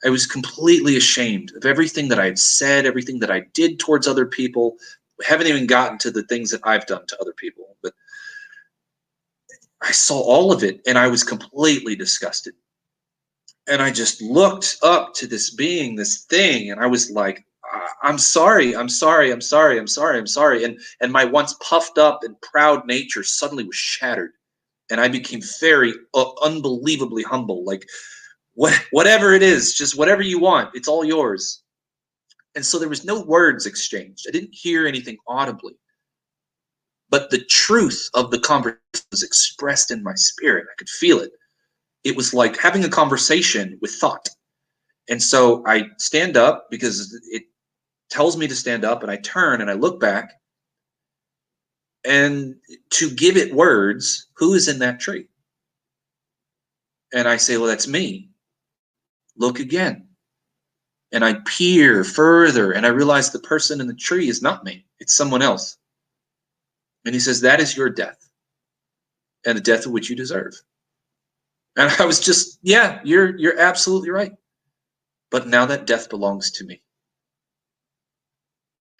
I was completely ashamed of everything that I had said, everything that I did towards other people. We haven't even gotten to the things that I've done to other people. But I saw all of it, and I was completely disgusted. And I just looked up to this being, this thing, and I was like, I'm sorry, I'm sorry, I'm sorry, I'm sorry, I'm sorry. And my once puffed up and proud nature suddenly was shattered. And I became very unbelievably humble. Like, whatever it is, just whatever you want, it's all yours. And so there was no words exchanged. I didn't hear anything audibly. But the truth of the conversation was expressed in my spirit. I could feel it. It was like having a conversation with thought. And so I stand up because it tells me to stand up, and I turn and I look back, and to give it words, who is in that tree? And I say, well, that's me. Look again. And I peer further, and I realize the person in the tree is not me. It's someone else. And he says, that is your death, and the death of which you deserve. And I was just, yeah, you're absolutely right. But now that death belongs to me.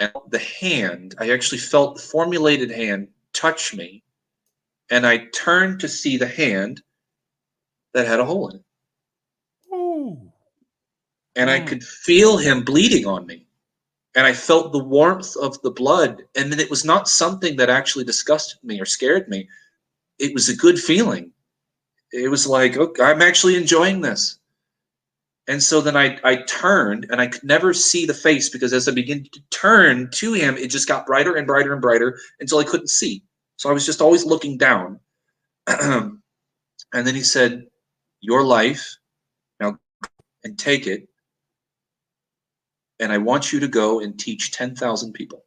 And the hand, I actually felt the formulated hand touch me, and I turned to see the hand, that had a hole in it. Ooh. And I could feel him bleeding on me. And I felt the warmth of the blood. And then it was not something that actually disgusted me or scared me. It was a good feeling. It was like, okay, I'm actually enjoying this. And so then I turned, and I could never see the face, because as I began to turn to him, it just got brighter and brighter and brighter until I couldn't see. So I was just always looking down. And then he said, "Your life, now and take it. And I want you to go and teach 10,000 people."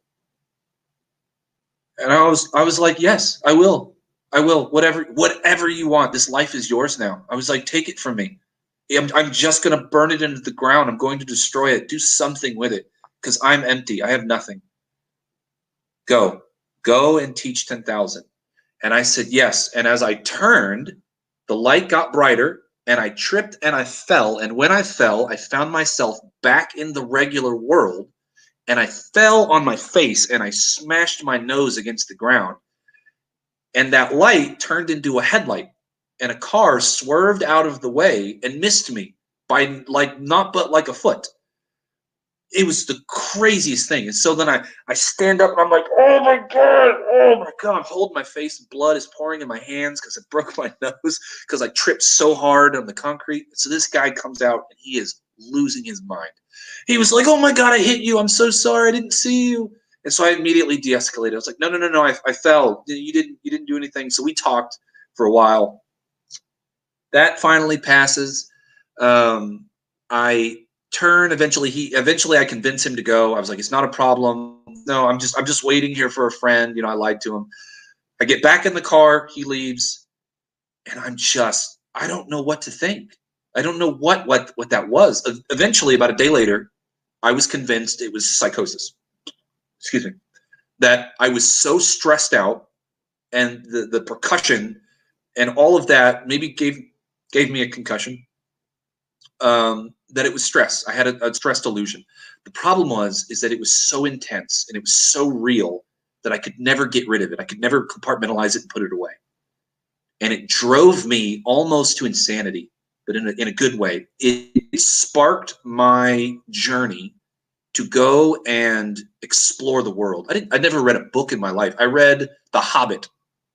And I was like, "Yes, I will. I will. Whatever you want. This life is yours now." I was like, "Take it from me. I'm just going to burn it into the ground. I'm going to destroy it. Do something with it, because I'm empty. I have nothing. Go and teach 10,000." And I said, "Yes." And as I turned, the light got brighter, and I tripped and I fell. And when I fell, I found myself back in the regular world, and I fell on my face and I smashed my nose against the ground. And that light turned into a headlight, and a car swerved out of the way and missed me by like not but like a foot. It was the craziest thing. And so then I stand up and I'm like, oh my God, I'm holding my face, and blood is pouring in my hands because I broke my nose because I tripped so hard on the concrete. So this guy comes out and he is losing his mind. He was like, "Oh my God, I hit you. I'm so sorry. I didn't see you." And so I immediately de-escalated. I was like, no, I fell. You didn't do anything. So we talked for a while. That finally passes. I turn. Eventually I convince him to go. I was like, "It's not a problem. No, I'm just waiting here for a friend." I lied to him. I get back in the car. He leaves, and I don't know what to think. I don't know what that was. Eventually, about a day later, I was convinced it was psychosis. Excuse me. That I was so stressed out, and the percussion and all of that maybe gave me a concussion. That it was stress. I had a stress delusion. The problem is that it was so intense and it was so real that I could never get rid of it. I could never compartmentalize it and put it away. And it drove me almost to insanity, but in a good way. It sparked my journey to go and explore the world. I never read a book in my life. I read The Hobbit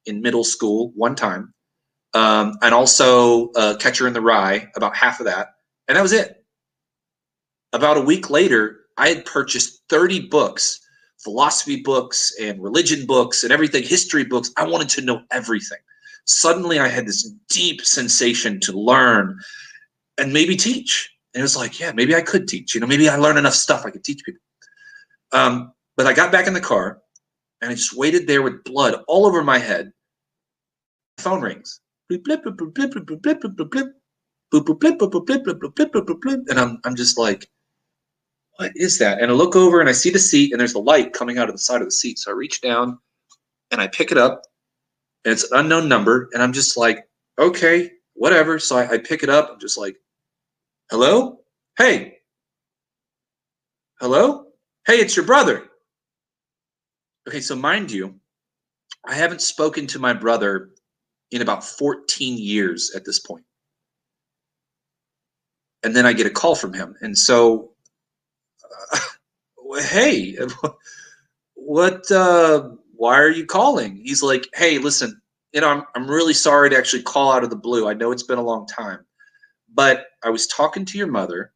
in middle school one time, and also Catcher in the Rye, about half of that, and that was it. About a week later, I had purchased 30 books, philosophy books and religion books and everything, history books. I wanted to know everything. Suddenly, I had this deep sensation to learn and maybe teach. And it was like, yeah, maybe I could teach. Maybe I learned enough stuff I could teach people. But I got back in the car, and I just waited there with blood all over my head. Phone rings. And I'm just like, what is that? And I look over and I see the seat, and there's the light coming out of the side of the seat. So I reach down and I pick it up, and it's an unknown number. And I'm just like, okay, whatever. So I pick it up. I'm just like, hello? Hey. Hello? Hey, it's your brother. Okay, so mind you, I haven't spoken to my brother in about 14 years at this point. And then I get a call from him. And so, hey, why are you calling? He's like, "Hey, listen, I'm really sorry to actually call out of the blue. I know it's been a long time, but I was talking to your mother,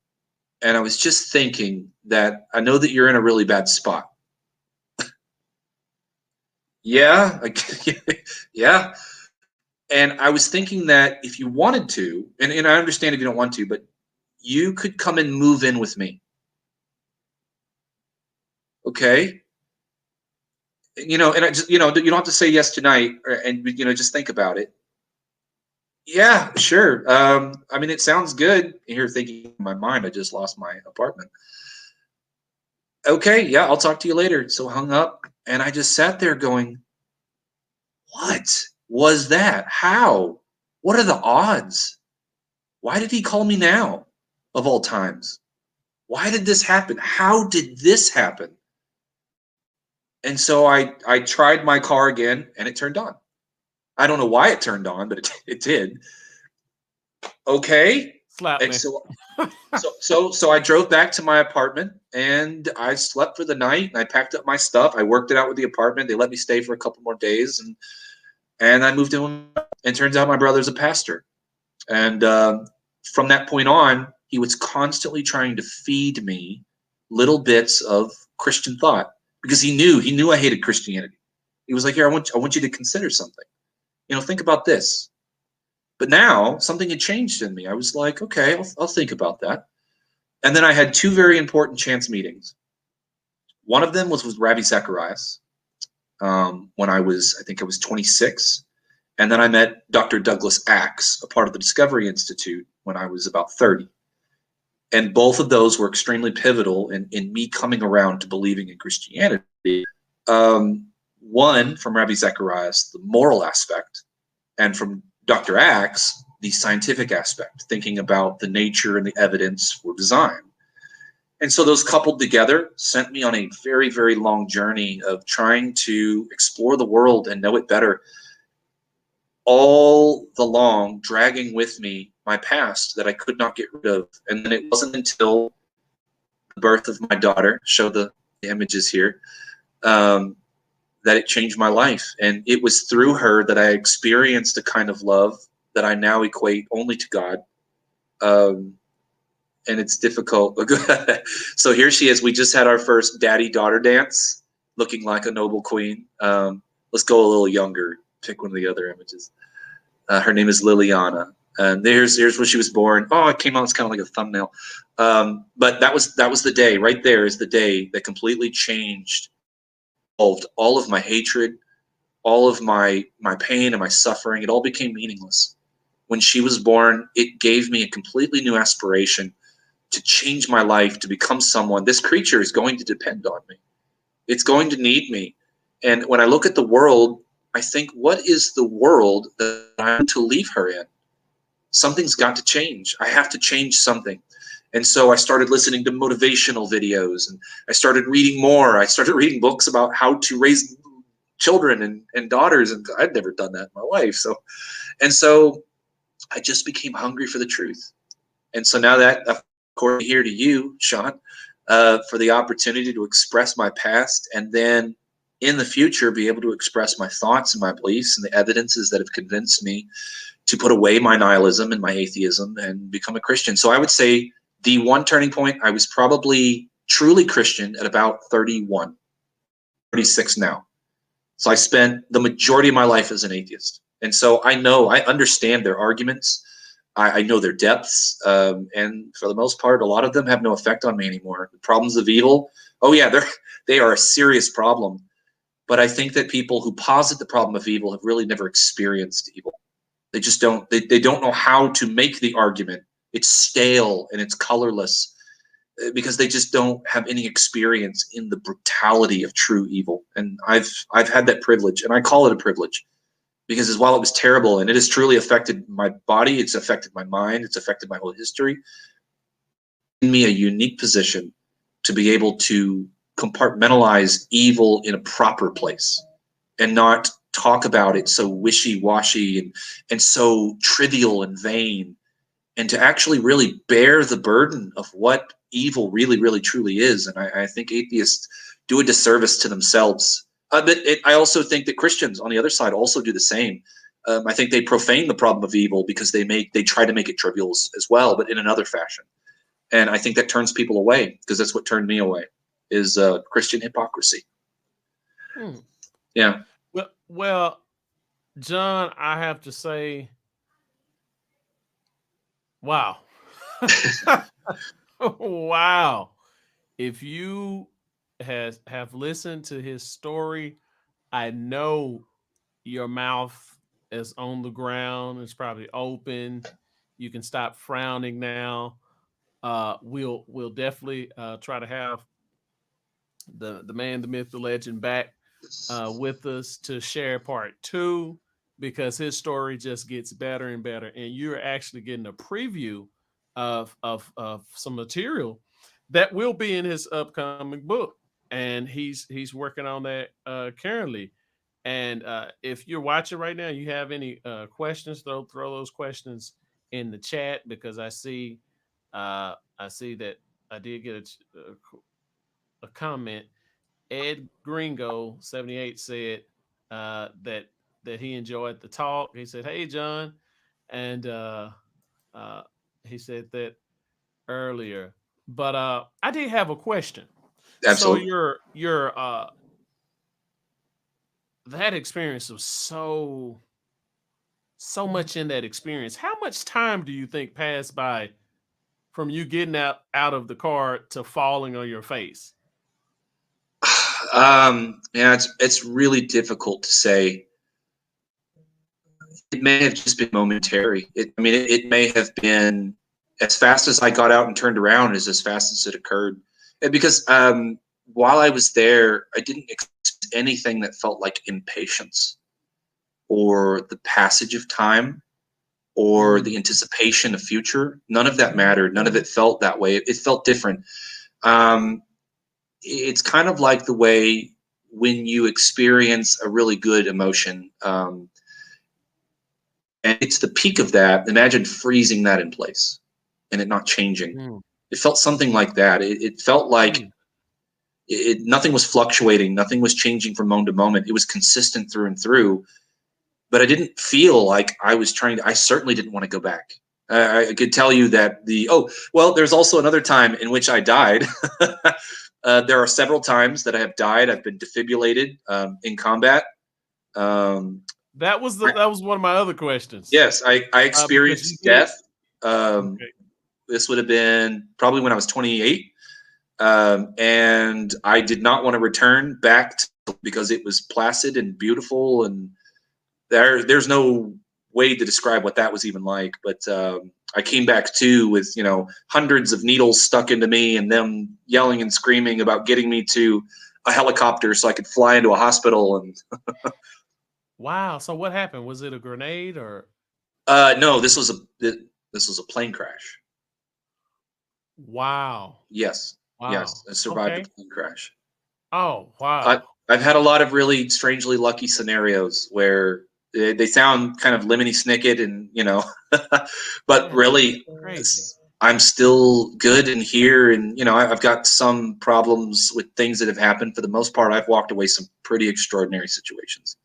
and I was just thinking that I know that you're in a really bad spot." Yeah, yeah. And I was thinking that if you wanted to, and I understand if you don't want to, but you could come and move in with me. Okay. And I just, you don't have to say yes tonight, and just think about it. Yeah, sure. I mean, it sounds good. You're thinking in my mind, I just lost my apartment. Okay, yeah, I'll talk to you later. So hung up, and I just sat there going, what was that? How? What are the odds? Why did he call me now, of all times? Why did this happen? How did this happen? And so I tried my car again, and it turned on. I don't know why it turned on, but it did. Okay. Slap And me. so I drove back to my apartment and I slept for the night and I packed up my stuff. I worked it out with the apartment. They let me stay for a couple more days and I moved in. And turns out my brother's a pastor. And from that point on, he was constantly trying to feed me little bits of Christian thought because he knew I hated Christianity. He was like, "Here, I want you to consider something. Think about this." But now something had changed in me. I was like, "Okay, I'll think about that." And then I had two very important chance meetings. One of them was with Ravi Zacharias when I think I was 26. And then I met Dr. Douglas Axe, a part of the Discovery Institute, when I was about 30. And both of those were extremely pivotal in me coming around to believing in Christianity. One, from Ravi Zacharias, the moral aspect, and from Dr. Axe, the scientific aspect, thinking about the nature and the evidence for design. And so those coupled together sent me on a very, very long journey of trying to explore the world and know it better, all the long dragging with me my past that I could not get rid of. And then it wasn't until the birth of my daughter, show the images here, that it changed my life. And it was through her that I experienced a kind of love that I now equate only to God. And it's difficult. So here she is. We just had our first daddy-daughter dance, looking like a noble queen. Let's go a little younger. Pick one of the other images. Her name is Liliana. And here's when she was born. Oh, it came out. It's kind of like a thumbnail. But that was the day. Right there is the day that completely changed all of my hatred, all of my pain and my suffering. It all became meaningless. When she was born, it gave me a completely new aspiration to change my life, to become someone. This creature is going to depend on me. It's going to need me. And when I look at the world, I think, what is the world that I'm to leave her in? Something's got to change. I have to change something. And so I started listening to motivational videos and I started reading more. I started reading books about how to raise children and daughters. And I'd never done that in my life. So I just became hungry for the truth. And so now that, of course, here to you, Sean, for the opportunity to express my past and then in the future be able to express my thoughts and my beliefs and the evidences that have convinced me to put away my nihilism and my atheism and become a Christian. So I would say the one turning point, I was probably truly Christian at about 31, 36 now. So I spent the majority of my life as an atheist. And so I understand their arguments. I know their depths. And for the most part, a lot of them have no effect on me anymore. The problems of evil, oh yeah, they are a serious problem. But I think that people who posit the problem of evil have really never experienced evil. They just don't, they don't know how to make the argument. It's stale and it's colorless because they just don't have any experience in the brutality of true evil. And I've had that privilege, and I call it a privilege because while it was terrible and it has truly affected my body, it's affected my mind, it's affected my whole history, in me a unique position to be able to compartmentalize evil in a proper place and not talk about it so wishy-washy and so trivial and vain, and to actually really bear the burden of what evil really, really, truly is. And I think atheists do a disservice to themselves. But I also think that Christians on the other side also do the same. I think they profane the problem of evil because they try to make it trivial as well, but in another fashion. And I think that turns people away, because that's what turned me away, is Christian hypocrisy. Yeah. Well, John, I have to say, wow. Wow. If you have listened to his story, I know your mouth is on the ground. It's probably open. You can stop frowning now. We'll definitely try to have the man, the myth, the legend back with us to share part 2, because his story just gets better and better, and you're actually getting a preview of some material that will be in his upcoming book, and he's working on that currently. And if you're watching right now, you have any questions, throw those questions in the chat because I see that I did get a comment. Ed Gringo 78 said that he enjoyed the talk. He said, "Hey John," and uh, he said that earlier. But I did have a question. So Absolutely. your that experience was so much in that experience. How much time do you think passed by from you getting out of the car to falling on your face? Yeah, it's really difficult to say. It may have just been momentary. It may have been as fast as I got out and turned around as fast as it occurred. And because while I was there, I didn't experience anything that felt like impatience or the passage of time or the Mm. anticipation of future. None of that mattered. None of it felt that way. It felt different. Um, it's kind of like the way when you experience a really good emotion. And it's the peak of that. Imagine freezing that in place and it not changing. Mm. It felt something like that. It felt like Mm. nothing was fluctuating, nothing was changing from moment to moment. It was consistent through and through. But I didn't feel like I was trying to. I certainly didn't want to go back. I could tell you that there's also another time in which I died. There are several times that I have died. I've been defibrillated in combat. Um, That was one of my other questions. Yes, I Because you experienced did. death. Um, Okay. this would have been probably when I was 28, and I did not want to return back because it was placid and beautiful, and there's no way to describe what that was even like. But I came back too with hundreds of needles stuck into me, and them yelling and screaming about getting me to a helicopter so I could fly into a hospital. And Wow. So what happened? Was it a grenade or? no, this was a plane crash. Wow. Yes, yes, Wow. I survived a Okay. plane crash. Oh, I, wow. I've had a lot of really strangely lucky scenarios where they sound kind of lemony snicket and but Man, that's really, crazy. I'm still good in here, and I've got some problems with things that have happened. For the most part, I've walked away some pretty extraordinary situations.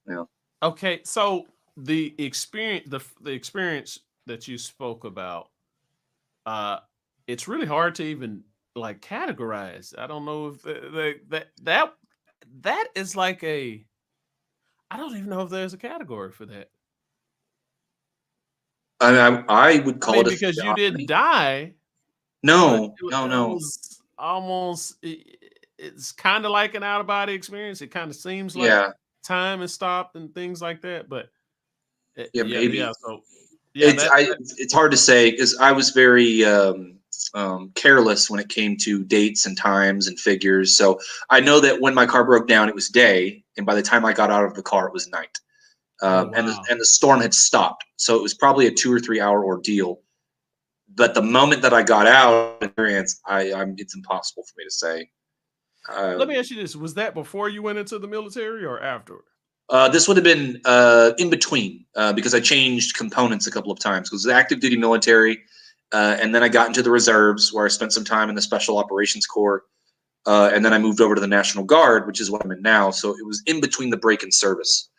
Yeah, Okay, so the experience that you spoke about, uh, it's really hard to even like categorize. I don't know if that is like a. I don't even know if there's a category for that. I would I call mean, it a because you didn't theophany. die, but No, no, it no. was almost. It's kind of like an out of body experience. It kind of seems like Yeah, time has stopped and things like that. But yeah, yeah, maybe. yeah. So yeah, It's that, I. that It's hard to say because I was very careless when it came to dates and times and figures. So I know that when my car broke down, it was day, and by the time I got out of the car, it was night, oh and wow. the storm had stopped. So it was probably a 2 or 3 hour ordeal. But the moment that I got out, experience, it's impossible for me to say. Let me Um, ask you this: was that before you went into the military or afterward? this would have been in between because I changed components a couple of times because it was active duty military, and then I got into the reserves where I spent some time in the Special Operations Corps, and then I moved over to the National Guard, which is what I'm in now. So it was in between the break in service,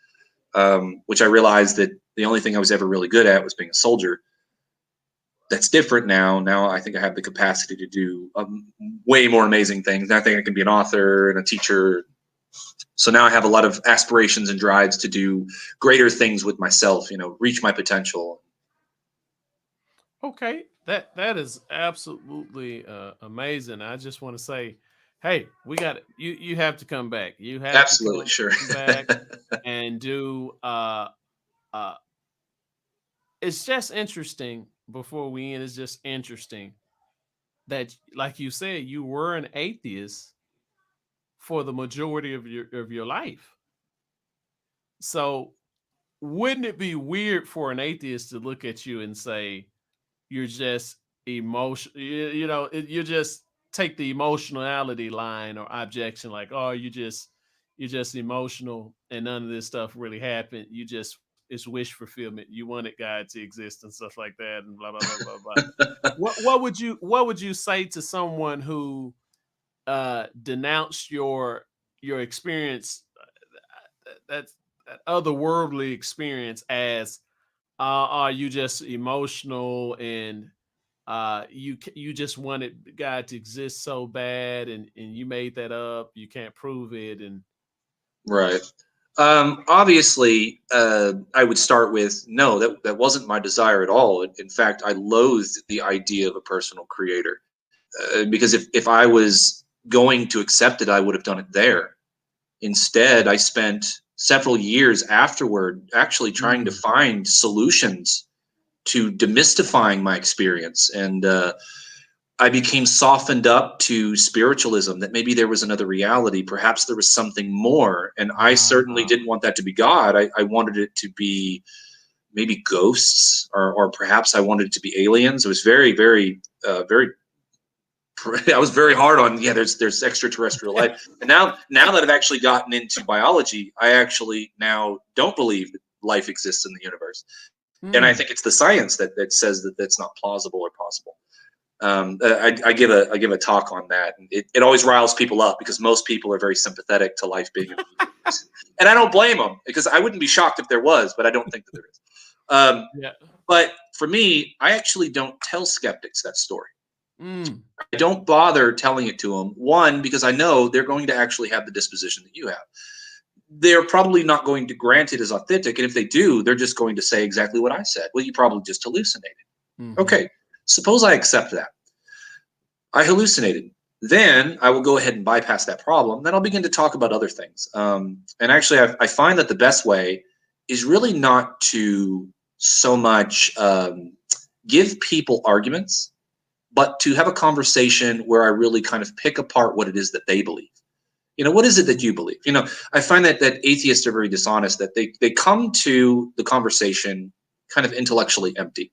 which I realized that the only thing I was ever really good at was being a soldier. That's different now. Now I think I have the capacity to do way more amazing things. Now I think I can be an author and a teacher. So now I have a lot of aspirations and drives to do greater things with myself, reach my potential. Okay, that is absolutely amazing. I just want to say, hey, we got it. You have to come back. You have to Absolutely, sure. come back and do. Uh, it's just interesting. Before we end, it's just interesting that, like you said, you were an atheist for the majority of your life. So wouldn't it be weird for an atheist to look at you and say you're just emotion you just take the emotionality line or objection, like, oh, you're just emotional and none of this stuff really happened, you just it's wish fulfillment. You wanted God to exist and stuff like that, and blah blah blah blah blah. What would you say to someone who denounced your experience, that that otherworldly experience, as are you just emotional, and you just wanted God to exist so bad, and you made that up, you can't prove it, and Right. Obviously, I would start with no, that wasn't my desire at all. In fact, I loathed the idea of a personal creator, because if I was going to accept it, I would have done it there. Instead, I spent several years afterward actually trying to Mm. find solutions to demystifying my experience. And I became softened up to spiritualism, that maybe there was another reality. Perhaps there was something more. And I certainly Ah. didn't want that to be God. I wanted it to be maybe ghosts, or perhaps I wanted it to be aliens. It was very I was very hard on, yeah, there's extraterrestrial life. And now that I've actually gotten into biology, I actually now don't believe that life exists in the universe. And I Mm. think it's the science that says that that's not plausible or possible. I give a talk on that, and it always riles people up because most people are very sympathetic to life being in the universe, and I don't blame them, because I wouldn't be shocked if there was, but I don't think that there is. Um, Yeah. but for me, I actually don't tell skeptics that story. Mm. I don't bother telling it to them. One, because I know they're going to actually have the disposition that you have. They're probably not going to grant it as authentic, and if they do, they're just going to say exactly what I said. Well, you probably just hallucinated. Mhm. Okay, suppose I accept that. I hallucinated. Then I will go ahead and bypass that problem. Then I'll begin to talk about other things. And actually, I find that the best way is really not to so much give people arguments, but to have a conversation where I really kind of pick apart what it is that they believe. What is it that you believe? I find that atheists are very dishonest, that they come to the conversation kind of intellectually empty.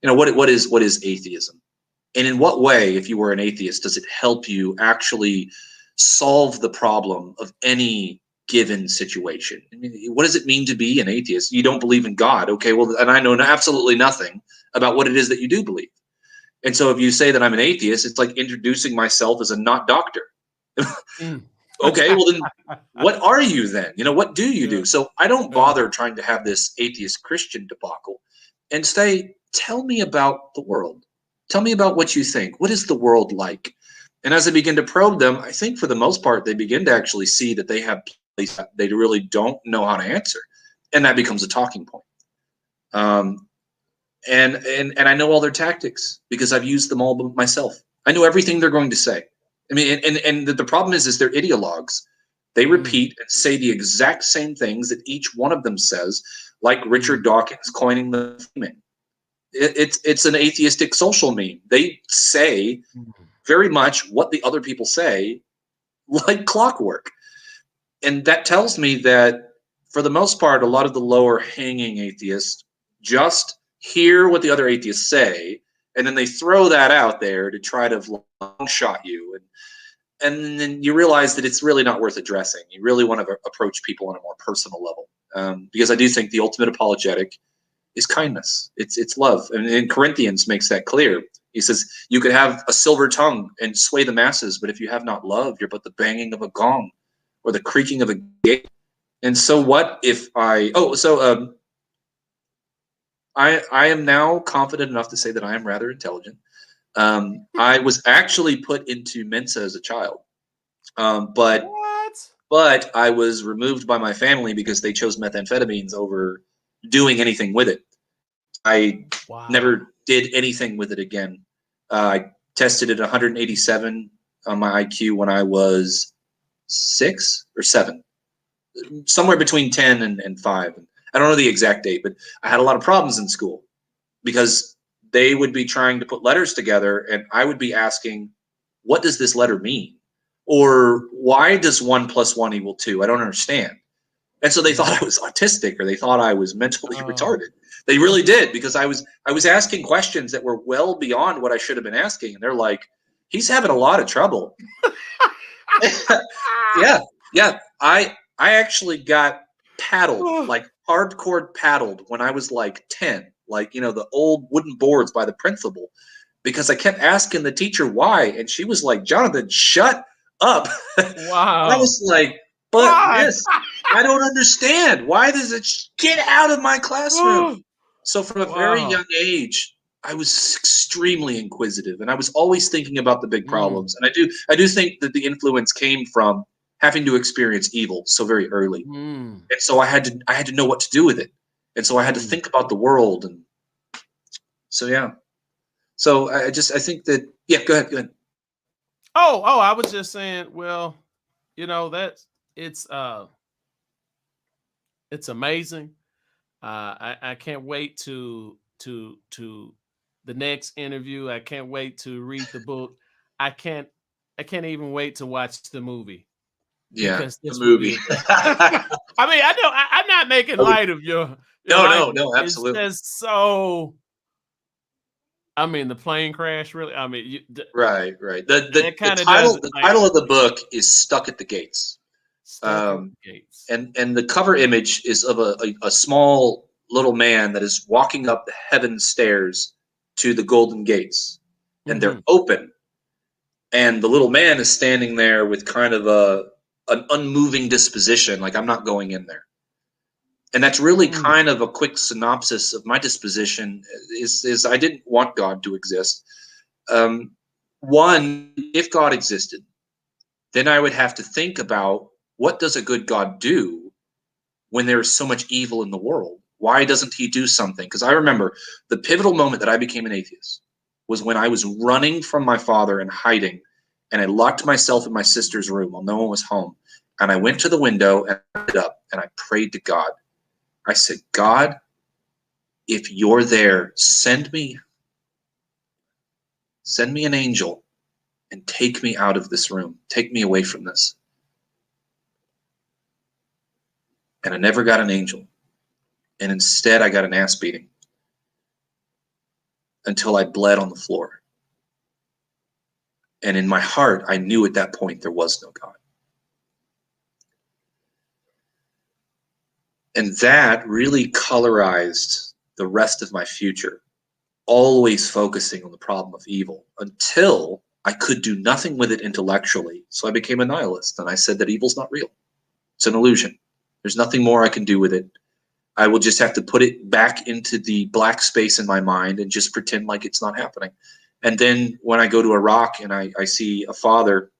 What is atheism? And in what way, if you were an atheist, does it help you actually solve the problem of any given situation? I mean, what does it mean to be an atheist? You don't believe in God. Okay, well, and I know absolutely nothing about what it is that you do believe. And so if you say that I'm an atheist, it's like introducing myself as a not doctor. Mm. Okay, well then what are you then? What do you Yeah. do? So I don't Yeah. bother trying to have this atheist Christian debacle, and say, tell me about the world. Tell me about what you think. What is the world like? And as I begin to probe them, I think for the most part, they begin to actually see that they have places that they really don't know how to answer. And that becomes a talking point. Um, and I know all their tactics because I've used them all myself. I know everything they're going to say. I mean, and the problem is they're ideologues. They Mm. repeat and say the exact same things that each one of them says, like Richard Mm. Dawkins coining the meme. It's an atheistic social meme. They say Mm. very much what the other people say, like clockwork. And that tells me that for the most part, a lot of the lower hanging atheists just hear what the other atheists say, and then they throw that out there to try to long shot you. And then you realize that it's really not worth addressing. You really want to approach people on a more personal level. Because I do think the ultimate apologetic is kindness. It's love. And Corinthians makes that clear. He says, you could have a silver tongue and sway the masses, but if you have not love, you're but the banging of a gong or the creaking of a gate. And so what if I am now confident enough to say that I am rather intelligent. I was actually put into Mensa as a child, but What? I was removed by my family because they chose methamphetamines over doing anything with it. I Wow. never did anything with it again. I tested at 187 on my IQ when I was 6 or 7, somewhere between 10 and 5. I don't know the exact date, but I had a lot of problems in school because they would be trying to put letters together and I would be asking, what does this letter mean? Or why does 1 + 1 = 2? I don't understand. And so they thought I Mhm. was autistic or they thought I was mentally Oh. retarded. They really did, because I was asking questions that were well beyond what I should have been asking. And they're like, he's having a lot of trouble. Yeah, yeah. I actually got paddled, like hardcore paddled when I was like 10, like, the old wooden boards by the principal, because I kept asking the teacher why. And she was like, Jonathan, shut up. I Wow. was like, but Why? miss, I don't understand. Why does it get out of my classroom? So from a very Wow. young age, I was extremely inquisitive, and I was always thinking about the big problems. And I do think that the influence came from having to experience evil so very early. Mm. And so I had to know what to do with it. And so I had to think about the world. And so, yeah. So I think that, yeah, go ahead. Oh, I was just saying, well, that's it's amazing. I can't wait to the next interview. I can't wait to read the book. I can't I can't even wait to watch the movie Yeah, because the this will movie. be. I mean, I know I'm not making light of your No, life. no, no, It's absolutely. just so. I mean, the plane crash. Really. I mean, Right, right. that The kind of does title it. Like of the book is Stuck at the Gates. stuck at Um, the gates. and the cover image is of a small little man that is walking up the heaven stairs to the golden gates, and they're Hmm. open, and the little man is standing there with kind of an unmoving disposition, like, I'm not going in there. And that's really Mm. kind of a quick synopsis of my disposition. Is I didn't want God to exist. um, One, if God existed, then I would have to think about, what does a good God do when there is so much evil in the world? Why doesn't he do something? Because I remember the pivotal moment that I became an atheist was when I was running from my father and hiding, and I locked myself in my sister's room while no one was home. And I went to the window and I looked up and I prayed to God. I said, God, if you're there, send me an angel and take me out of this room. Take me away from this. And I never got an angel. And instead, I got an ass beating until I bled on the floor. And in my heart, I knew at that point there was no God. And that really colorized the rest of my future, always focusing on the problem of evil until I could do nothing with it intellectually. So I became a nihilist, and I said that evil's not real. It's an illusion. There's nothing more I can do with it. I will just have to put it back into the black space in my mind and just pretend like it's not happening. And then when I go to Iraq and I see a father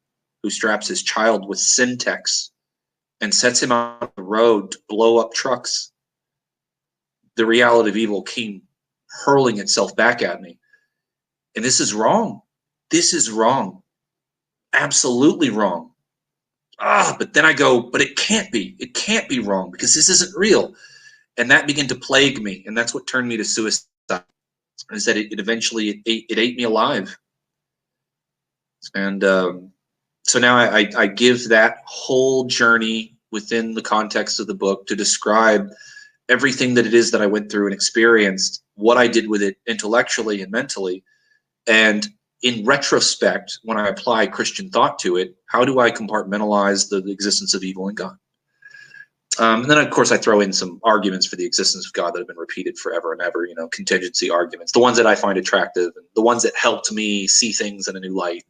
who straps his child with Syntex and sets him on the road to blow up trucks, the reality of evil came hurling itself back at me. And this is wrong. This is wrong. Absolutely wrong. But then I go, but it can't be. It can't be wrong because this isn't real. And that began to plague me. And that's what turned me to suicide, is that it eventually it ate me alive. And so now I give that whole journey within the context of the book to describe everything that it is that I went through and experienced, what I did with it intellectually and mentally. And in retrospect, when I apply Christian thought to it, how do I compartmentalize the existence of evil and God? And then, of course, I throw in some arguments for the existence of God that have been repeated forever and ever, contingency arguments, the ones that I find attractive, and the ones that helped me see things in a new light,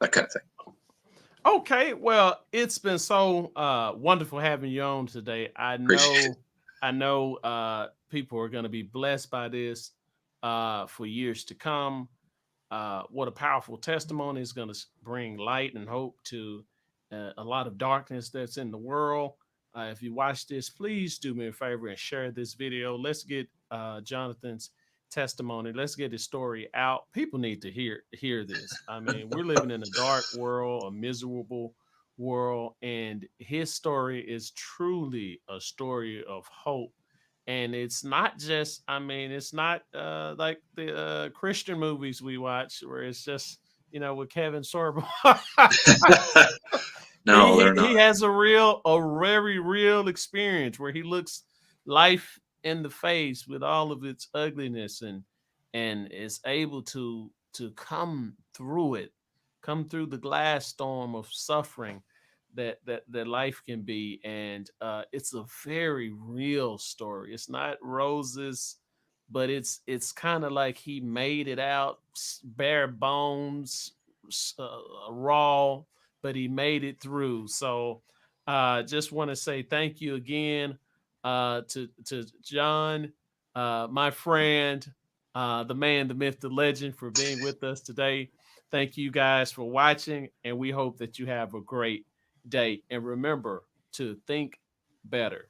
that kind of thing. Okay, well, it's been so wonderful having you on today. Appreciate it. I know people are going to be blessed by this for years to come. What a powerful testimony is going to bring light and hope to a lot of darkness that's in the world. If you watch this, please do me a favor and share this video. Let's get Jonathan's testimony. Let's get his story out. People need to hear this. I mean, we're living in a dark world, a miserable world, and his story is truly a story of hope. And it's not just, I mean, it's not like the Christian movies we watch where it's just, with Kevin Sorbo. No, they're not. He has a very real experience where he looks life in the face with all of its ugliness and is able to come through it, come through the glass storm of suffering that life can be. And it's a very real story. It's not roses, but it's kind of like he made it out bare bones, raw, but he made it through. So just want to say thank you again to John, my friend, the man, the myth, the legend, for being with us today. Thank you guys for watching, and we hope that you have a great day. And remember to think better.